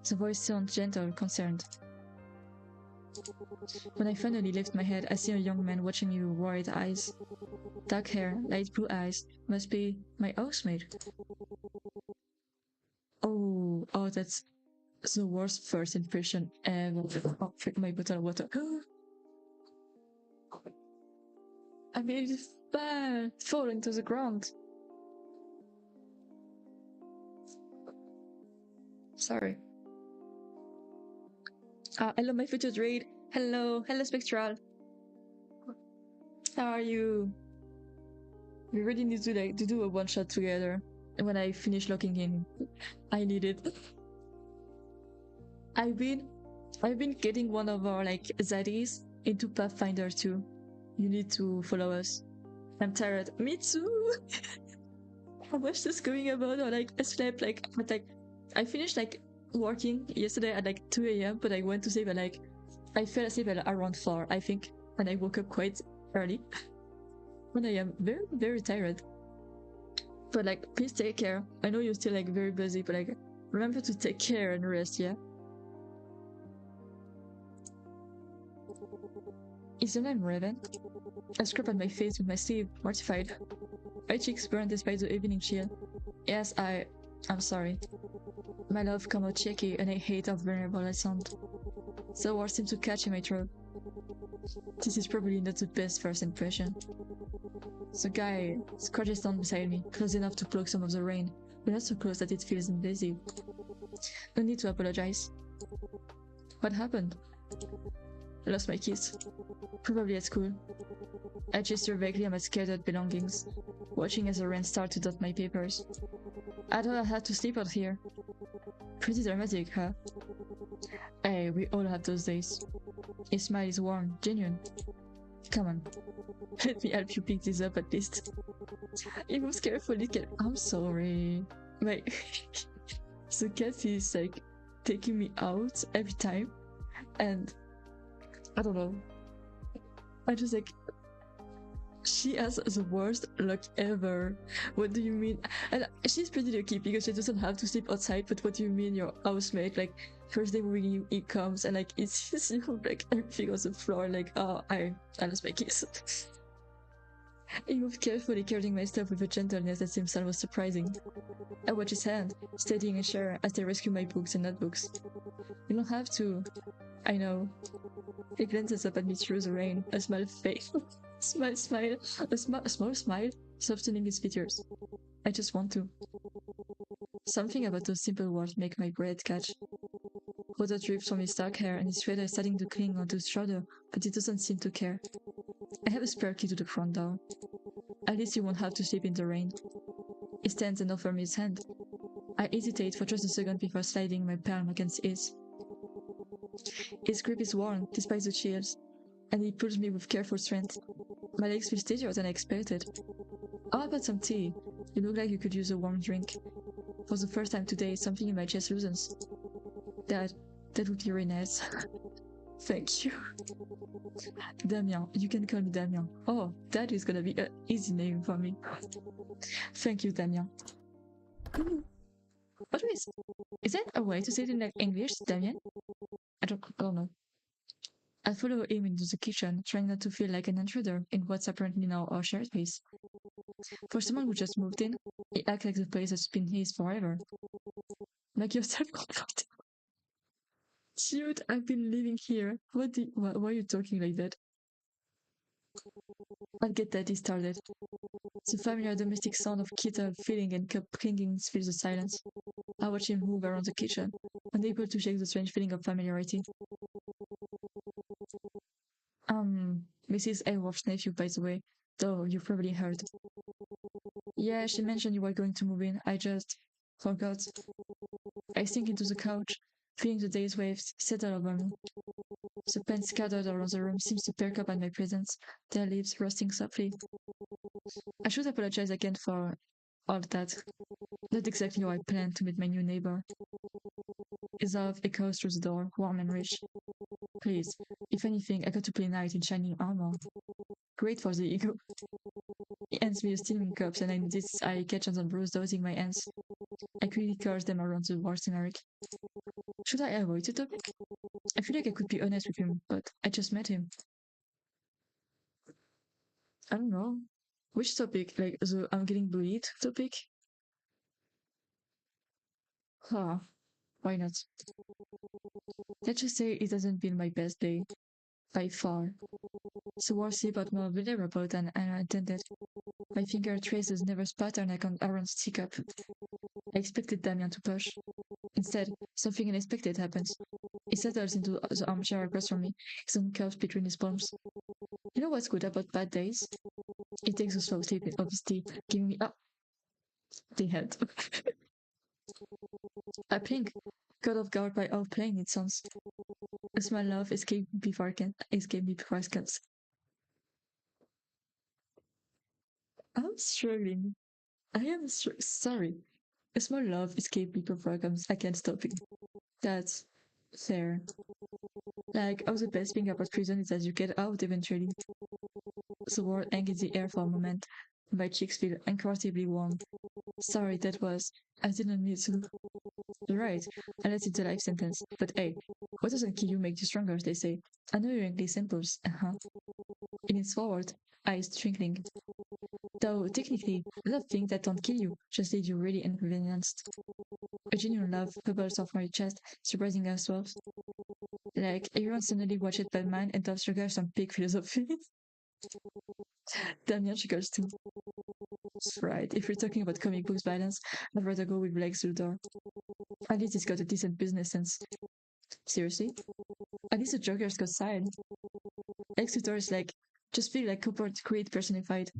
The voice sounds gentle, concerned. When I finally lift my head, I see a young man watching me with wide eyes. Dark hair, light blue eyes, must be my housemate. Oh, that's the worst first impression ever. Oh, frick, my bottle of water. I made it falling to the ground. Sorry. Hello, my future raid. Hello, Spectral. How are you? We really need to do a one shot together. And when I finish locking in, I need it. I've been getting one of our zaddies into Pathfinder 2. You need to follow us. I'm tired. Me too. How much is going about? Or I slept I finished working yesterday at 2 a.m. but I went to sleep at I fell asleep at around 4, I think, and I woke up quite early. And I am very, very tired. But please take care. I know you're still very busy, but remember to take care and rest, yeah? Is your name Raven? I scrub at my face with my sleeve, mortified. My cheeks burn despite the evening chill. Yes, I'm sorry. My love come out shaky, and I hate how vulnerable I sound. The words seem to catch in my throat. This is probably not the best first impression. The guy squatches down beside me, close enough to cloak some of the rain, but not so close that it feels invasive. No need to apologize. What happened? I lost my keys. Probably at school. I gesture vaguely at my scattered belongings, watching as the rain starts to dot my papers. I thought I had to sleep out here. Pretty dramatic, huh? Hey, we all have those days. His smile is warm, genuine. Come on. Let me help you pick this up at least. He moves carefully. I'm sorry. The cat is taking me out every time, and I don't know. I just she has the worst luck ever. What do you mean? And she's pretty lucky because she doesn't have to sleep outside, but what do you mean your housemate, first day when he comes and it sees you everything on the floor, I lost my keys. He moved carefully, carrying my stuff with a gentleness that seems almost surprising. I watch his hand, steadying a chair as they rescue my books and notebooks. You don't have to. I know. He glances up at me through the rain, a smile fade. A small smile, softening his features. I just want to. Something about those simple words make my breath catch. Water drips from his dark hair and his sweater is starting to cling onto his shoulder, but he doesn't seem to care. I have a spare key to the front door. At least you won't have to sleep in the rain. He stands and offers me his hand. I hesitate for just a second before sliding my palm against his. His grip is warm, despite the chills, and he pulls me with careful strength. My legs feel steadier than I expected. How about some tea? You look like you could use a warm drink. For the first time today, something in my chest loosens. That would be really nice. Thank you. Damien, you can call me Damien. Oh, that is gonna be an easy name for me. Thank you, Damien. What is that a way to say it in English, Damien? I don't know. I follow him into the kitchen, trying not to feel like an intruder in what's apparently now our shared space. For someone who just moved in, he acts like the place has been his forever. Make yourself comfortable. Dude, I've been living here. Why are you talking like that? I'll get that started. The familiar domestic sound of kettle filling and cup clinking fills the silence. I watch him move around the kitchen, unable to shake the strange feeling of familiarity. Mrs. Aylworth's nephew, by the way, though you probably heard. Yeah, she mentioned you were going to move in. I just forgot. I sink into the couch, feeling the day's waves settle over me. The pen scattered around the room seems to perk up at my presence, their leaves rusting softly. I should apologize again for all that. That's exactly how I plan to meet my new neighbor. His love echoes through the door, warm and rich. Please, if anything, I got to play knight in shining armor. Great for the ego. He hands me a steaming cups, and I notice I catch on some bruise dosing my hands. I quickly curse them around the war scenario. Should I avoid the topic? I feel like I could be honest with him, but I just met him. I don't know. Which topic? Like the I'm getting bullied topic? Huh. Why not? Let's just say it hasn't been my best day. By far. So worthy but more vulnerable than I intended. My finger traces never pattern like on Aaron's teacup. I expected Damien to push. Instead, something unexpected happens. He settles into the armchair across from me, his own cups between his palms. You know what's good about bad days? He takes a slow sip of his tea, giving me the head. I blink, caught off guard by how plain it sounds. A small laugh escaped me before I can. I'm struggling. Sorry. A small laugh escaped me before I can't stop it. That's fair. Like, how the best thing about prison is that you get out eventually. The world hangs in the air for a moment. My cheeks feel uncomfortably warm. Sorry, I didn't mean to. You're right, unless it's a life sentence. But hey, what doesn't kill you makes you stronger, they say. I know your English simples, He leans forward, eyes twinkling. Though, technically, a lot of things that don't kill you just leave you really inconvenienced. A genuine love bubbles off my chest, surprising ourselves. Like, everyone suddenly watched Batman and thought trigger some big philosophy. Damien triggers too. That's right, if we're talking about comic books violence, I'd rather go with Lex Luthor. At least he's got a decent business sense. Seriously? At least the Joker's got style. Lex Luthor is like, just feel like corporate great personified.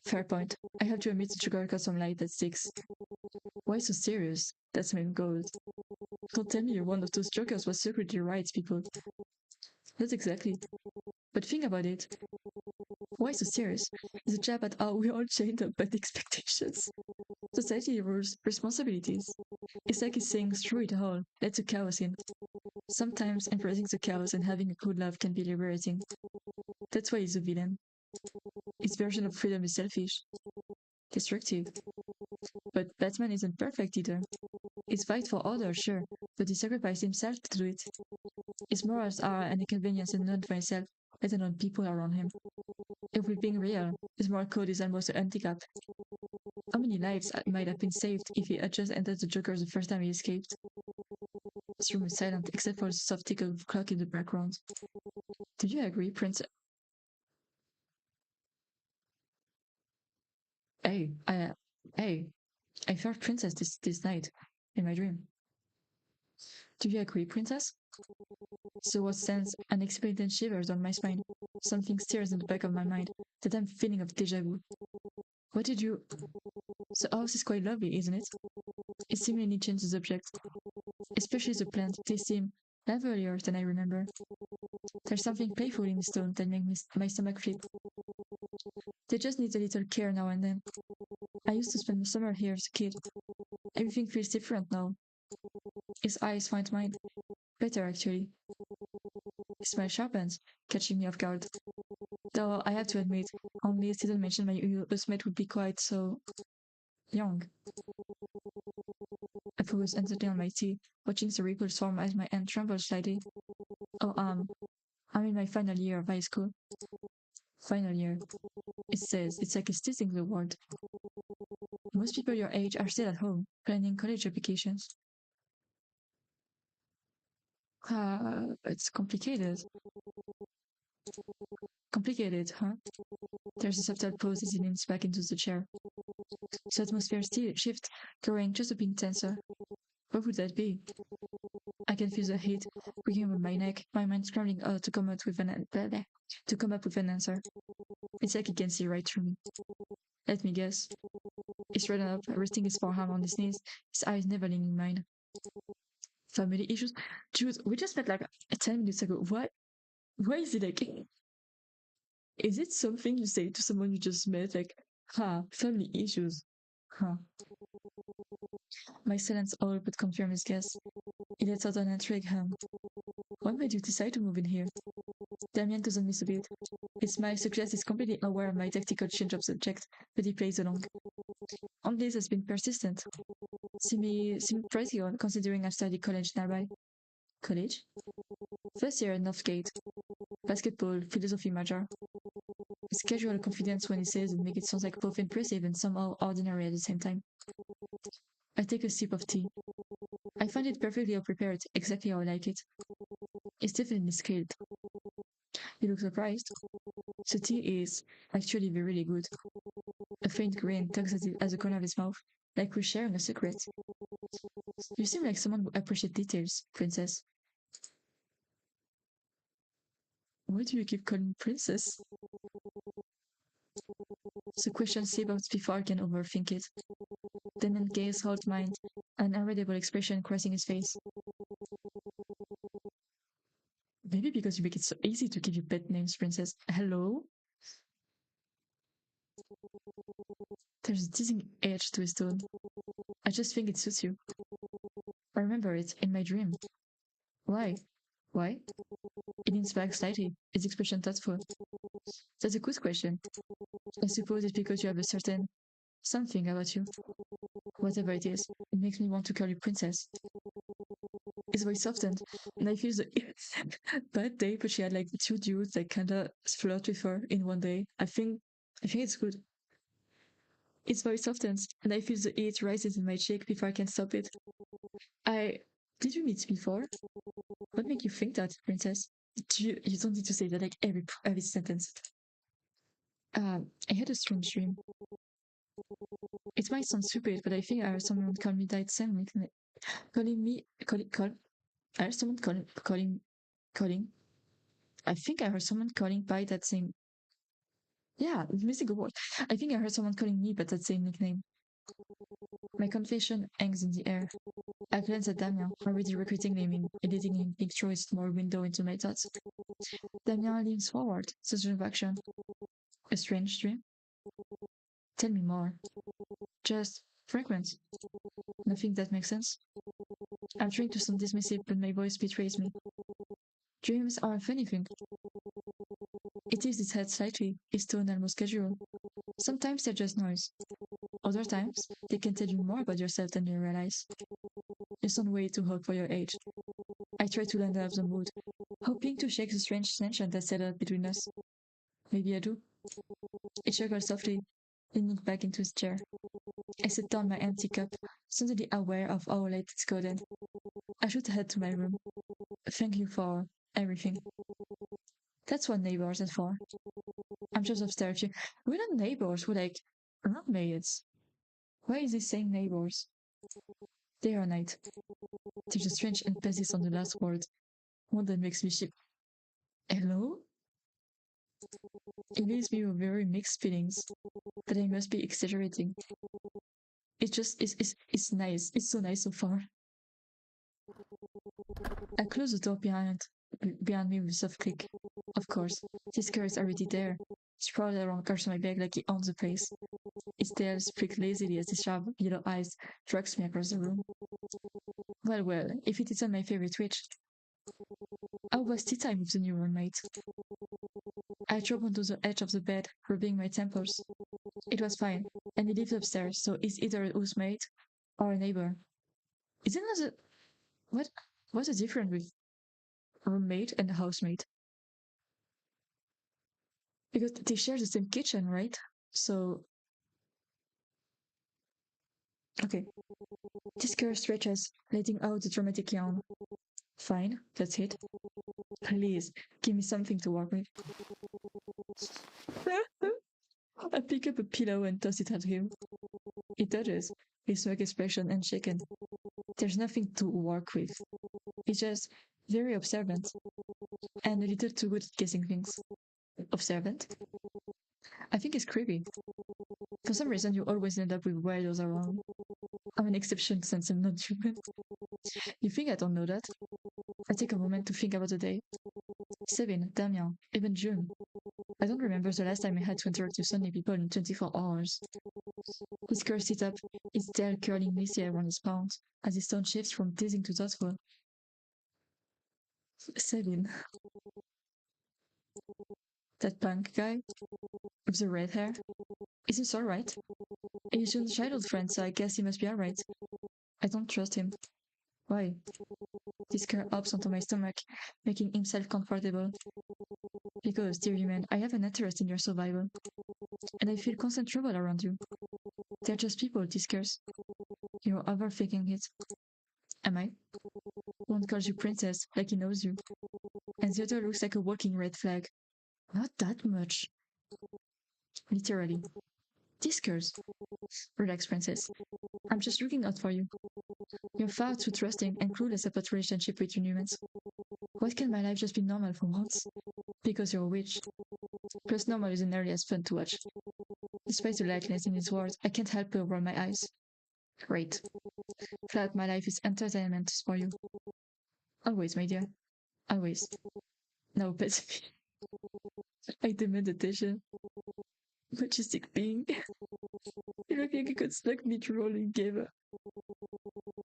Fair point. I have to admit the Joker got some light that sticks. Why so serious? That's my goal. Don't tell me one of those Jokers was secretly right, people. Not exactly. But think about it. Why so serious? It's a jab at how we all chained up by the expectations. Society rules responsibilities. It's like he's saying through it all, let the chaos in. Sometimes embracing the chaos and having a good love can be liberating. That's why he's a villain. His version of freedom is selfish, destructive. But Batman isn't perfect either. He's fight for order, sure, but he sacrificed himself to do it. His morals are an inconvenience and not for himself, let alone people around him. If we're being real, his moral code is almost a handicap. How many lives might have been saved if he had just entered the Joker the first time he escaped? This room is silent except for the soft tick of the clock in the background. Do you agree, Prince? Hey, hey, I felt Princess this night in my dream. Do you agree, Princess? So what sends unexplained shivers on my spine? Something stirs in the back of my mind, that I'm feeling of deja vu. What did you? The house is quite lovely, isn't it? It seemingly changed the subject, especially the plants. They seem livelier than I remember. There's something playful in the stone that makes my stomach flip. They just need a little care now and then. I used to spend the summer here as a kid. Everything feels different now. His eyes find mine. Better, actually. His smile sharpens, catching me off guard. Though I have to admit, only didn't mention my housemate would be quite so young. I focus instantly on my tea, watching the ripples form as my hand trembles slightly. Oh, I'm in my final year of high school. Final year. It says, it's like it's teasing the word. Most people your age are still at home, planning college applications. It's complicated. Complicated, huh? There's a subtle pause as he leans back into the chair. The atmosphere still shifts, growing just a bit intenser. What would that be? I can feel the heat breaking over my neck, my mind scrambling to come up with an answer. It's like he can see right through me. Let me guess. He's straightened up, resting his forearm on his knees, his eyes never leaving mine. Family issues? Dude, we just met like 10 minutes ago. What? Why is it like? Is it something you say to someone you just met? Like, family issues. Huh. My silence all but confirmed his guess. He lets out an intrigued hum. What made you decide to move in here? Damien doesn't miss a beat. His smile suggests he's completely aware of my tactical change of subject, but he plays along. Anglais has been persistent. Seem pretty on considering I've studied college nearby. College? First year at Northgate. Basketball, philosophy major. His casual confidence when he says it makes it sound like both impressive and somehow ordinary at the same time. I take a sip of tea. I find it perfectly prepared, exactly how I like it. It's definitely skilled. You look surprised. The tea is actually really good. A faint grin tugs at the corner of his mouth, like we're sharing a secret. You seem like someone who appreciates details, princess. Why do you keep calling me princess? The question slips out before I can overthink it. Then in gaze holds mine, an unreadable expression crossing his face. Maybe because you make it so easy to give you pet names, princess. Hello? There's a teasing edge to his tone. I just think it suits you. I remember it in my dream. Why? Why? He leans back slightly, his expression thoughtful. That's a good question. I suppose it's because you have a certain something about you. Whatever it is, it makes me want to call you princess. His voice softened, and I feel the bad day, but she had like two dudes that kinda flirt with her in one day. I think it's good. His voice softens, and I feel the heat rises in my cheek before I can stop it. I did we meet before? What make you think that, princess? You don't need to say that like every sentence. I had a strange dream. It might sound stupid, but I think I heard someone call me that same nickname. Calling me call I heard someone calling. I think I heard someone calling by that same. Yeah, missing a word. I think I heard someone calling me by that same nickname. My confession hangs in the air. I glance at Damien, already recruiting naming, editing him picture a small window into my thoughts. Damien leans forward, suggestion of action. A strange dream? Tell me more. Just fragments. Nothing that makes sense. I'm trying to sound dismissive, but my voice betrays me. Dreams are a funny thing. It tilts its head slightly, its tone almost casual. Sometimes they're just noise. Other times, they can tell you more about yourself than you realize. You sound way too hot for your age. I try to land out of the mood, hoping to shake the strange tension that settled between us. Maybe I do. He chuckled softly, leaning back into his chair. I set down my empty cup, suddenly aware of how late it's gotten. I should head to my room. Thank you for everything. That's what neighbors are for. I'm just upstairs. We're not neighbors, we're like roommates. Why is he saying neighbors? Day or night. There's a strange emphasis on the last word, one that makes me ship. Hello? It leaves me with very mixed feelings, that I must be exaggerating. It's nice. It's so nice so far. I close the door behind me with a soft click. Of course, this car is already there, sprawled around across my back like he owns the place. His tail flicked lazily as his sharp yellow eyes tracks me across the room. Well, if it isn't my favorite witch. How was tea time with the new roommate? I dropped onto the edge of the bed, rubbing my temples. It was fine, and he lived upstairs, so he's either a housemate or a neighbor. Isn't that what? What's the difference with roommate and housemate? Because they share the same kitchen, right? So, okay. This girl stretches, letting out a dramatic yawn. Fine, that's it. Please, give me something to work with. I pick up a pillow and toss it at him. He dodges, his swag expression unshaken. There's nothing to work with. He's just very observant and a little too good at guessing things. Observant? I think it's creepy. For some reason, you always end up with weirdos around. I'm an exception since I'm not human. You think I don't know that? I take a moment to think about the day. Sabine, Damien, even June. I don't remember the last time I had to interact with so many people in 24 hours. Whisker sits up, his tail curling messy around his palms, as his tone shifts from teasing to thoughtful. Sabine. That punk guy? With the red hair? Is he alright? He's June's childhood friend, so I guess he must be alright. I don't trust him. Why? Whisker hops onto my stomach, making himself comfortable. Because, dear human, I have an interest in your survival. And I feel constant trouble around you. They're just people, Whiskers. You're overthinking it. Am I? One calls you princess, like he knows you. And the other looks like a walking red flag. Not that much. Literally. Whiskers. Relax, princess. I'm just looking out for you. You're far too trusting and clueless about relationship with your humans. Why can't my life just be normal for once? Because you're a witch. Plus normal isn't nearly as fun to watch. Despite the likeness in his words, I can't help but roll my eyes. Great. Glad my life is entertainment for you. Always, my dear. Always. Now, pet me. I demand attention. Majestic being. You look like you could suck me through rolling game.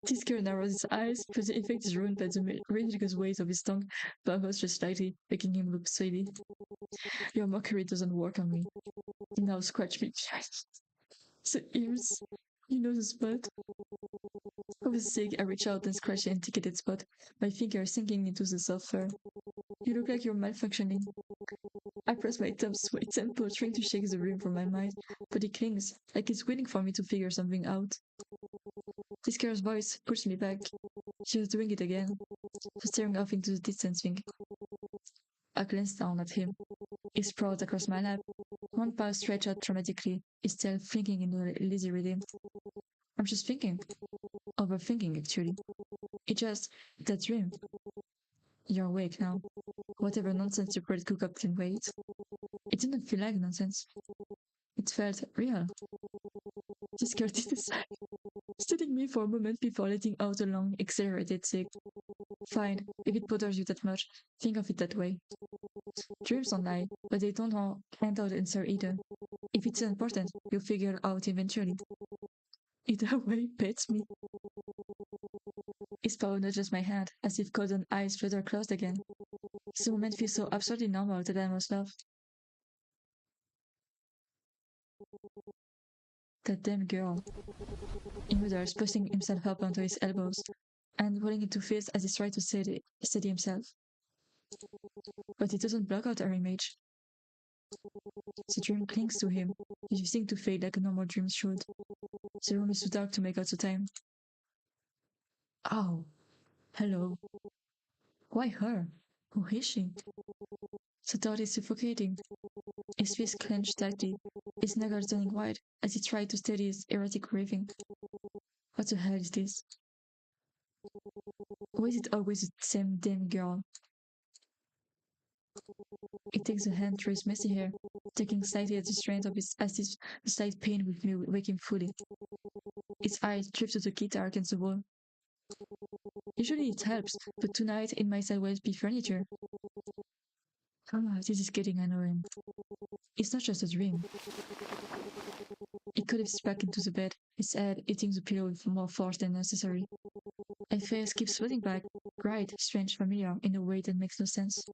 Whisker narrows his eyes, but the effect is ruined by the ridiculous weight of his tongue, bubbles just slightly, making him look silly. Your mockery doesn't work on me. Now scratch me. The ears. You know the spot. I was sick, I reach out and scratch the indicated spot, my finger sinking into the soft fur. You look like you're malfunctioning. I press my thumb to my temple, trying to shake the rim from my mind, but it clings, like it's waiting for me to figure something out. Whisker's voice pushed me back. She was doing it again, staring off into the distance thing. I glanced down at him. He sprawled across my lap, one paw stretched out dramatically, his tail flinking in a lazy rhythm. I'm just thinking. Overthinking, actually. It just, that dream. You're awake now. Whatever nonsense your bread cook up can wait. It didn't feel like nonsense. It felt real. This girl did this, studying me for a moment before letting out a long, accelerated sigh. Fine, if it bothers you that much, think of it that way. Dreams don't lie, but they don't hand out answer either. If it's important, you'll figure it out eventually. Either way, pets me. His paw nudges my hand, as if golden eyes flutter closed again. This moment feels so absurdly normal that I must laugh. That damn girl. He mutters, pushing himself up onto his elbows, and rolling into fist as he tries to steady himself. But it doesn't block out her image. The dream clings to him, refusing to fade like a normal dream should. The room is too dark to make out the time. Oh, hello. Why her? Who is she? The thought is suffocating. His fist clenched tightly, his knuckles turning wide as he tried to steady his erratic breathing. What the hell is this? Why is it always the same damn girl? He takes a hand through his messy hair, taking slightly at the strength of his as if the slight pain would wake him fully. His eyes drift to the guitar against the wall. Usually it helps, but tonight it might as well be furniture. This is getting annoying. It's not just a dream. He collapses back into the bed, his head hitting the pillow with more force than necessary. My face keeps floating back, bright, strange, familiar, in a way that makes no sense.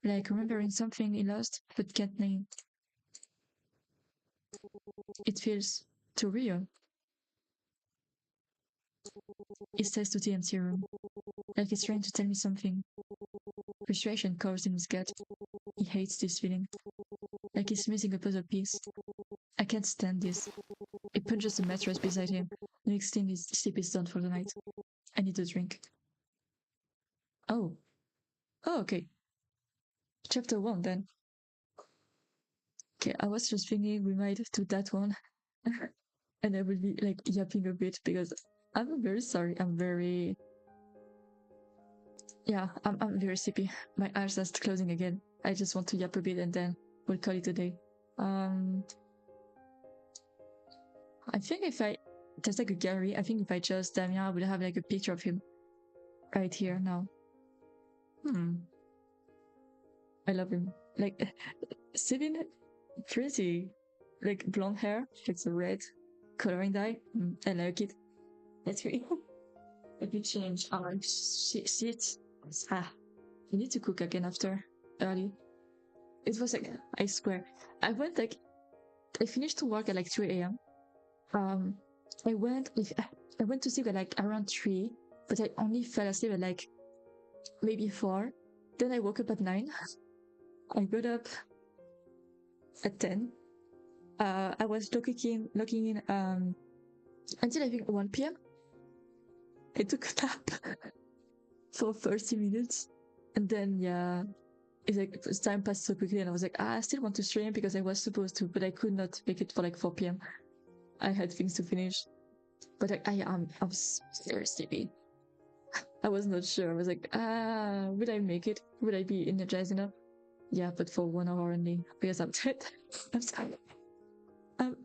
Like remembering something he lost, but can't name. It feels too real. He stares to the empty room, like he's trying to tell me something. Frustration covers in his gut. He hates this feeling, like he's missing a puzzle piece. I can't stand this. He punches the mattress beside him, the next thing his sleep is done for the night. I need a drink. Oh. Oh, okay. Chapter 1 then. Okay, I was just thinking we might do that one. And I will be like yapping a bit because I'm very sorry. I'm very sleepy. My eyes are closing again. I just want to yap a bit and then we'll call it a day. I think if I just like a gallery, I think if I chose Damien, I would have like a picture of him right here now. I love him. Like Steven, pretty, like blonde hair, like the red coloring dye. I like it. That's great. Let me change our seat. Ah, I need to cook again after early. It was like, I swear, I went like, I finished to work at like 2 a.m. Um, I went like, I went to sleep at like around 3, but I only fell asleep at like maybe 4. Then I woke up at 9. I got up at 10. I was looking in until I think 1 p.m. I took a nap for 30 minutes. And then yeah, it's like time passed so quickly and I was like, I still want to stream because I was supposed to, but I could not make it for like 4 p.m. I had things to finish. But like, I was very sleepy. I was not sure. I was like, would I make it? Would I be energized enough? Yeah, but for 1 hour only because I'm dead. I'm sorry. Um,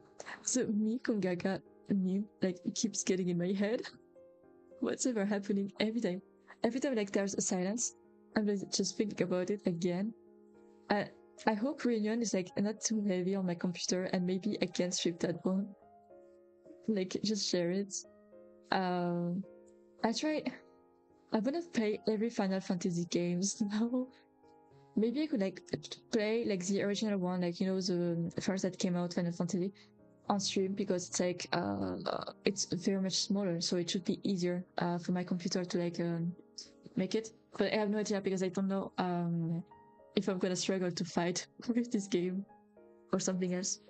so me Kongaga meme like it keeps getting in my head. What's ever happening every time? Every time like there's a silence, I'm like, just thinking about it again. I I hope Reunion is like not too heavy on my computer and maybe I can strip that one. Like just share it. Um, I try. I wanna play every Final Fantasy games now. Maybe I could like play like the original one, like the first that came out Final Fantasy on stream because it's like it's very much smaller, so it should be easier for my computer to like make it. But I have no idea because I don't know if I'm gonna struggle to fight with this game or something else.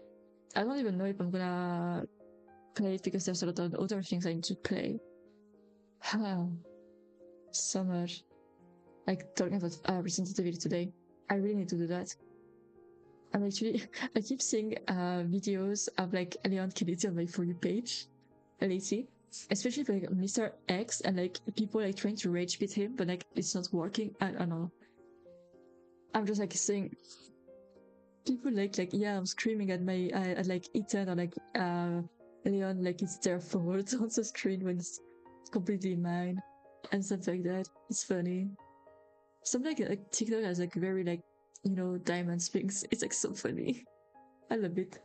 I don't even know if I'm gonna play it because there's a lot of other things I need to play. So much. Like talking about Resident Evil today. I really need to do that. I'm actually I keep seeing videos of like Leon Kennedy on my For You page lately. Especially for like Mr. X and like people like trying to rage beat him, but like it's not working. I don't know. I'm just like seeing people like yeah, I'm screaming at my at like Ethan or like Leon like it's their fault on the screen when it's completely mine and stuff like that. It's funny. Something like TikTok has like very like diamond things. It's like so funny. I love it.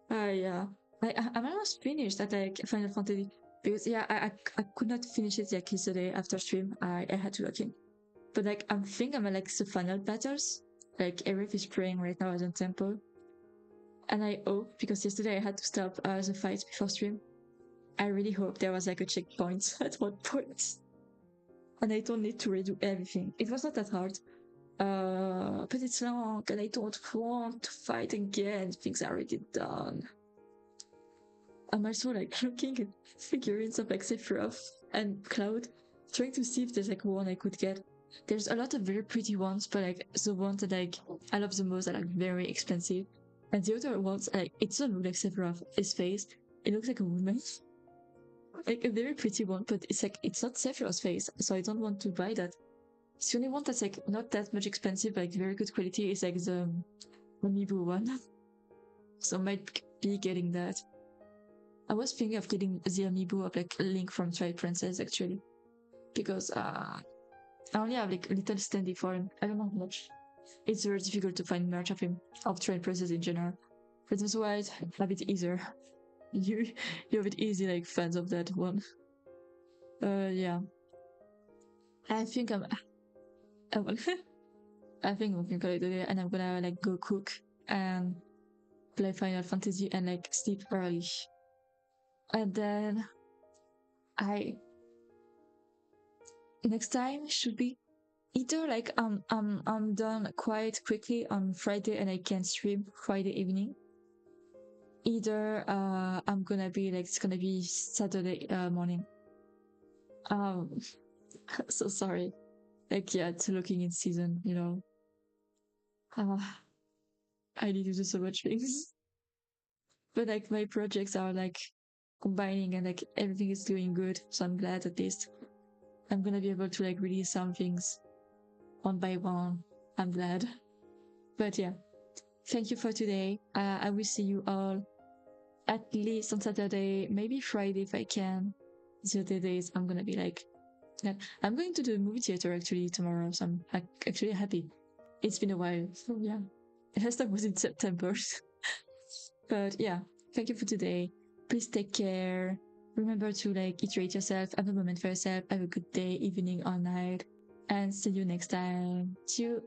Yeah. I'm almost finished at like Final Fantasy because yeah, I could not finish it like yesterday after stream. I had to log in, but like I'm thinking I'm like the final battles. Like Aerith is praying right now at the temple, and I hope because yesterday I had to stop the fight before stream. I really hope there was like a checkpoint at one point, and I don't need to redo everything. It was not that hard. But it's long, and I don't want to fight again. Things are already done. I'm also like looking at figurines of like Sephiroth and Cloud, trying to see if there's like one I could get. There's a lot of very pretty ones, but like the ones that like I love the most are like very expensive. And the other ones, like it doesn't look like Sephiroth, his face. It looks like a woman. Like a very pretty one, but it's like it's not Sephiroth's face, so I don't want to buy that. The only one that's like not that much expensive, but like very good quality is like the Amiibo one. So I might be getting that. I was thinking of getting the amiibo of like Link from Twilight Princess actually, because I only have like a little standy for him. I don't know how much. It's very difficult to find merch of him, of Twilight Princess in general. But that's why it's a bit easier. You have it easy like fans of that one. Yeah. I think I will, I think we can call it today, and I'm gonna like go cook and play Final Fantasy and like sleep early. And then I next time should be either like I'm done quite quickly on Friday and I can stream Friday evening. Either I'm gonna be like it's gonna be Saturday morning. Um so sorry. Like yeah, it's looking in season, Uh I need to do so much things. But like my projects are like combining and like everything is doing good. So I'm glad at least I'm gonna be able to like release some things one by one. I'm glad. But yeah, thank you for today. I will see you all at least on Saturday, maybe Friday if I can. The other days I'm gonna be like, yeah. I'm going to the movie theater actually tomorrow, so I'm actually happy. it's been a while. So yeah, last time was in September. But yeah, thank you for today. Please take care. Remember to like iterate yourself, have a moment for yourself, have a good day, evening, or night, and see you next time. See you.